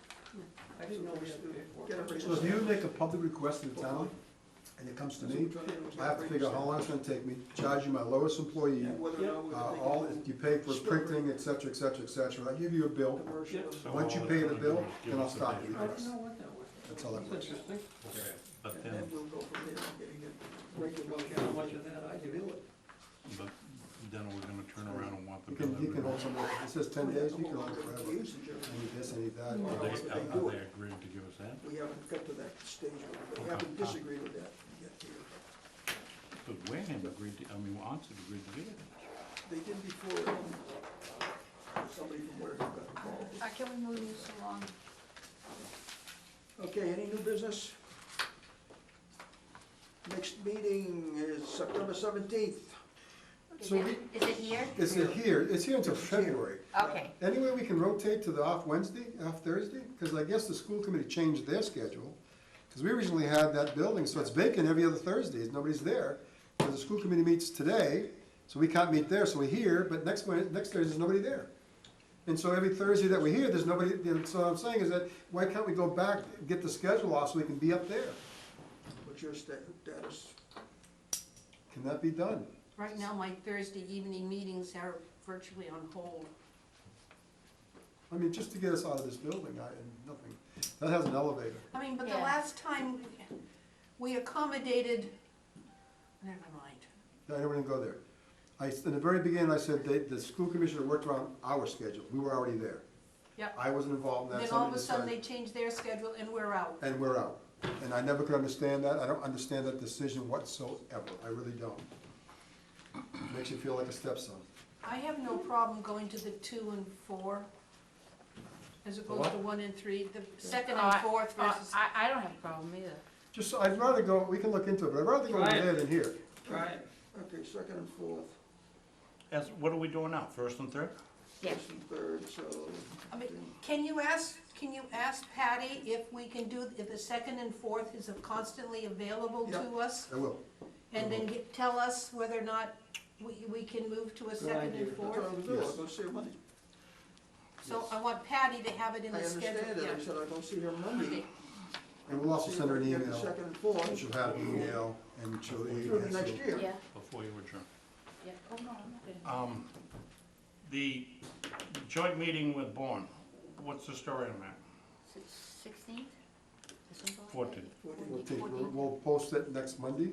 I didn't know we had to pay for Get it. everybody so if you make a public request to the town, and it comes to me, I have to figure out how long it's gonna take me, charge you my lowest employee, And whether or not we're gonna all, take you pay for printing, et cetera, et cetera, et cetera. I give you a bill, commercial. Yep. So once you all pay it's the gonna bill, do is give then I'll us a stop date. the I request. didn't know what that was. That's how that That's works. interesting. But And then, then we'll go from there, getting it Well, regular. how much of that I do. but then we're gonna turn around and want the You bill can, every you can hold It says 10 days, you can hold it The forever. usage of I it. need this, I need that. Are Well, they, that's what they are do they it. agreed to give us that? We haven't got to that stage where they haven't disagreed with that yet here. But Wareham agreed to, Onset agreed to give it. They did before, somebody from Wareham got involved. Can we move this along? Okay, any new business? Next meeting is September 17th. Is So it, is it here? It's here until February. Okay, Any way we can rotate to the off Wednesday, off Thursday? Because I guess the school committee changed their schedule. Because we originally had that building, so it's vacant every other Thursday, nobody's there. Because the school committee meets today, so we can't meet there, so we're here, but next Thursday, there's nobody there. And so every Thursday that we're here, there's nobody, so what I'm saying is that, why can't we go back, get the schedule off so we can be up there? What's your status? Can that be done? Right now, my Thursday evening meetings are virtually on hold. I mean, just to get us out of this building, nothing. That has an elevator. I mean, but the Yeah. last time we accommodated, never mind. I never didn't go there. In the very beginning, I said the school commissioner worked around our schedule. We were already there. Yep. I wasn't involved in that. Then all of Somebody a sudden, decided- they changed their schedule and we're out. And we're out. And I never could understand that. I don't understand that decision whatsoever. I really don't. Makes you feel like a stepson. I have no problem going to the 2 and 4 as opposed what? to 1 and 3, the second Oh, and fourth versus. I don't have a problem either. Just, I'd rather go, we can look into it, but I'd rather go over Right. there than here. Right. Okay, second and fourth, What are we doing now, first and third? Yeah. first and third, so. I mean, can you ask Patty if we can do, if the second and fourth is constantly available to us? I will. And then tell us whether or not we can move to a second idea. and That's what fourth? I was doing, Yes. I'll go see her Monday. So I want Patty to have it in I the schedule. understand it, I Yeah. said I'll go see her Monday. And we'll also See send her if an we can get email. the second and fourth, She'll have an email and she'll. through the next year. Yeah, Before you adjourn. yeah. Oh, no, I'm not gonna. The joint meeting with Bourne, what's the story on that? 16th? December? 14th. 14th. We'll post it next Monday.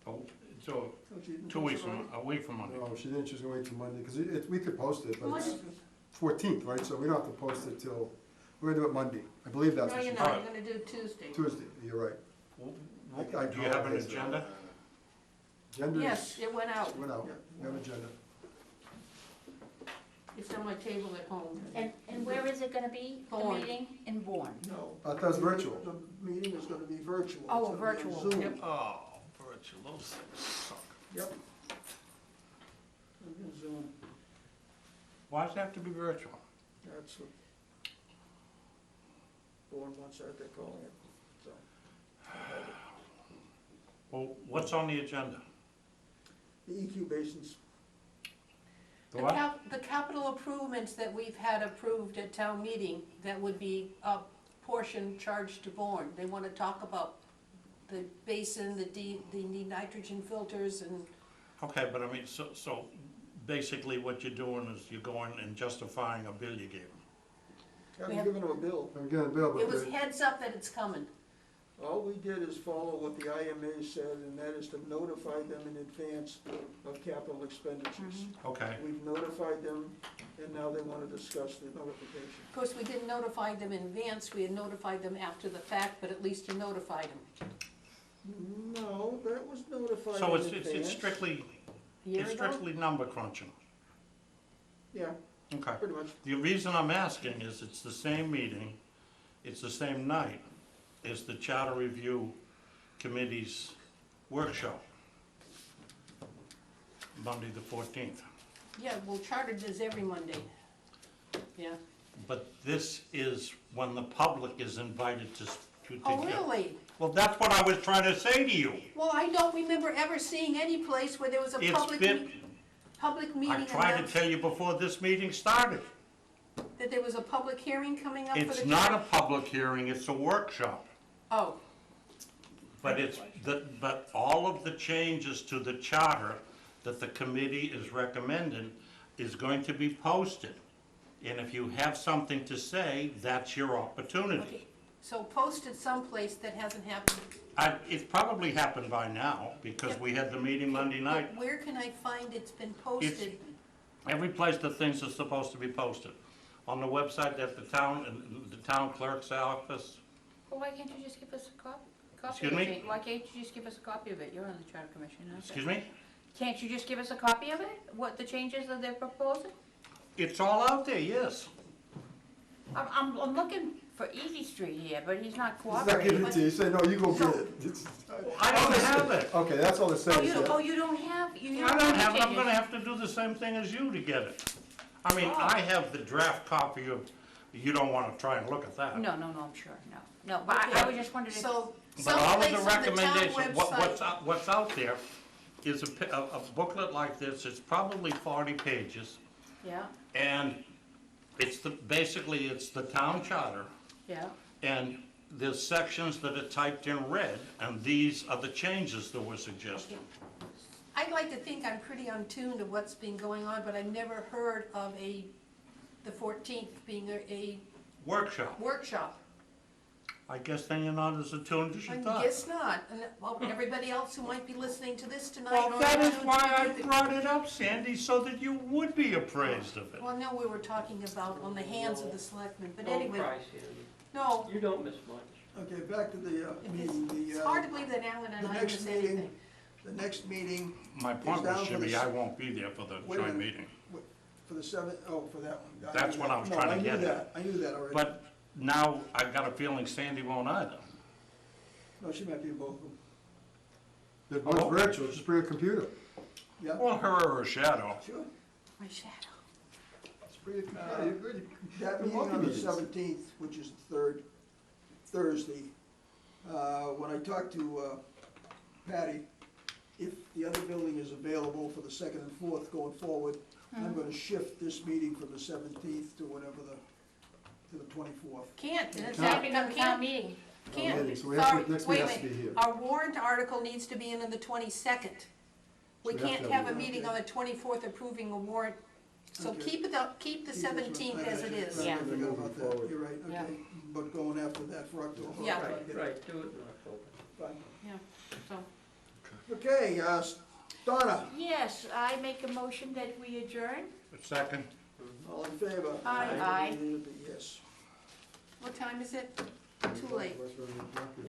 Oh, so, Oh, she didn't 2 post weeks it from, already? a week from Monday. No, she didn't, she's gonna wait till Monday, because we could post it, but Monday. it's 14th, right? So we don't have to post it till, we're gonna do it Monday. I believe that's No, what she you're said. not, you're gonna do Tuesday. Tuesday, you're right. I Do you have an apologize. agenda? Agenda Yes, it went out. went out. We have an agenda. It's on my table at home. And where is it gonna be, the Bourne. meeting? In Bourne? No. I thought it was virtual. The meeting is gonna be virtual. It's Oh, gonna be on virtual. Zoom. Yep. Oh, virtual, those things suck. Yep. It'll be on Zoom, Why does it have to be virtual? that's what Bourne wants that, they're calling it, so. Well, what's on the agenda? The EQ basins, The what? The capital improvements that we've had approved at town meeting, that would be a portion charged to Bourne. They wanna talk about the basin, the nitrogen filters and, Okay, but I mean, so basically what you're doing is you're going and justifying a bill you gave them. haven't have- given them a bill. I'm getting a bill, it was but heads up that it's coming. All we did is follow what the IMA said, and that is to notify them in advance of capital expenditures. Okay, We've notified them, and now they wanna discuss the notification. Of course, we didn't notify them in advance, we had notified them after the fact, but at least you notified them. No, that was notified so in it's advance. strictly, A year it's ago? strictly number crunching. Yeah, Okay. pretty much. The reason I'm asking is it's the same meeting, it's the same night as the Charter Review Committee's workshop, Monday the 14th. Yeah, well, Charter does every Monday. Yeah. But this is when the public is invited to Oh, get- really? Well, that's what I was trying to say to you. Well, I don't remember ever seeing any place where there was a It's public been, meeting I tried to announced, tell you before this meeting started. that there was a public hearing coming up for the. It's not a Charter? public hearing, it's a workshop. Oh, But but all of the changes to the charter that the committee is recommending is going to be posted. And if you have something to say, that's your opportunity. okay. So posted someplace that hasn't happened. It's probably happened by now, because we had the meeting Monday night. But where can I find it's been posted? every place that things are supposed to be posted. On the website at the town clerk's office. Well, why can't you just give us a copy Excuse of me? it? Why can't you just give us a copy of it? You're on the charter commission, aren't you? Excuse me? Can't you just give us a copy of it? What the changes that they're proposing? It's all out there, yes. I'm looking for Easy Street here, but he's not He's not cooperating. giving it to you, say, no, you go get it. I don't have it. Okay, that's all it says. Oh, you don't have, you I don't don't have have the it, I'm changes? gonna have to do the same thing as you to get it. I mean, Oh. I have the draft copy of, you don't wanna try and look at that. No, I'm sure, no, but I was just wondering if. So, But all of someplace the on the town recommendations, website. what's out there is a booklet like this, it's probably 40 pages, Yeah, and basically, it's the town charter, yeah, and there's sections that are typed in red, and these are the changes that were suggested. I'd like to think I'm pretty untuned to what's been going on, but I've never heard of the 14th being a Workshop, workshop. I guess then you're not as attuned as I you thought. guess not, and, well, everybody else who might be listening to this tonight. Well, or that is tuned why I to the- brought it up, Sandy, so that you would be appraised of it. Well, no, we were talking about on the hands of the selectmen, but Don't anyway, cry, Sandy. no, You don't miss much. Okay, back to the meeting. it's hard to believe that Alan and the I next miss meeting- anything. The next meeting My point down was, for Jimmy, the- I won't be there for the Wait a joint minute. meeting. for the 7th, oh, for that one. That's what I was trying to get at. I knew that already. But now I've got a feeling Sandy won't either. No, she might be in both of them. They're both virtual, just bring a computer. Yeah, Well, her or her shadow. sure. My shadow. Just bring a computer, you're good. That They're meeting on the multi-meetings. 17th, which is the third Thursday, when I talked to Patty, if the other building is available for the 2nd and 4th going forward, I'm gonna shift this meeting from the 17th to whatever to the 24th. Can't, and it's Can't. happening, Town meeting. can't. meeting, so we have to- Sorry, next wait a meeting has to be minute. here. Our warrant article needs to be in on the 22nd. We So we have can't to have have a it. meeting on the 24th approving a warrant, so Okay. keep the 17th as it is. Yeah. I forgot about that, Forward. you're right, Yeah. okay, but going after that for October. Yeah. Right, do it in October. Fine. Yeah, so. Okay, Donna, Yes, I make a motion that we adjourn. Second? all in favor? Aye. Yes. What time is it? Too late.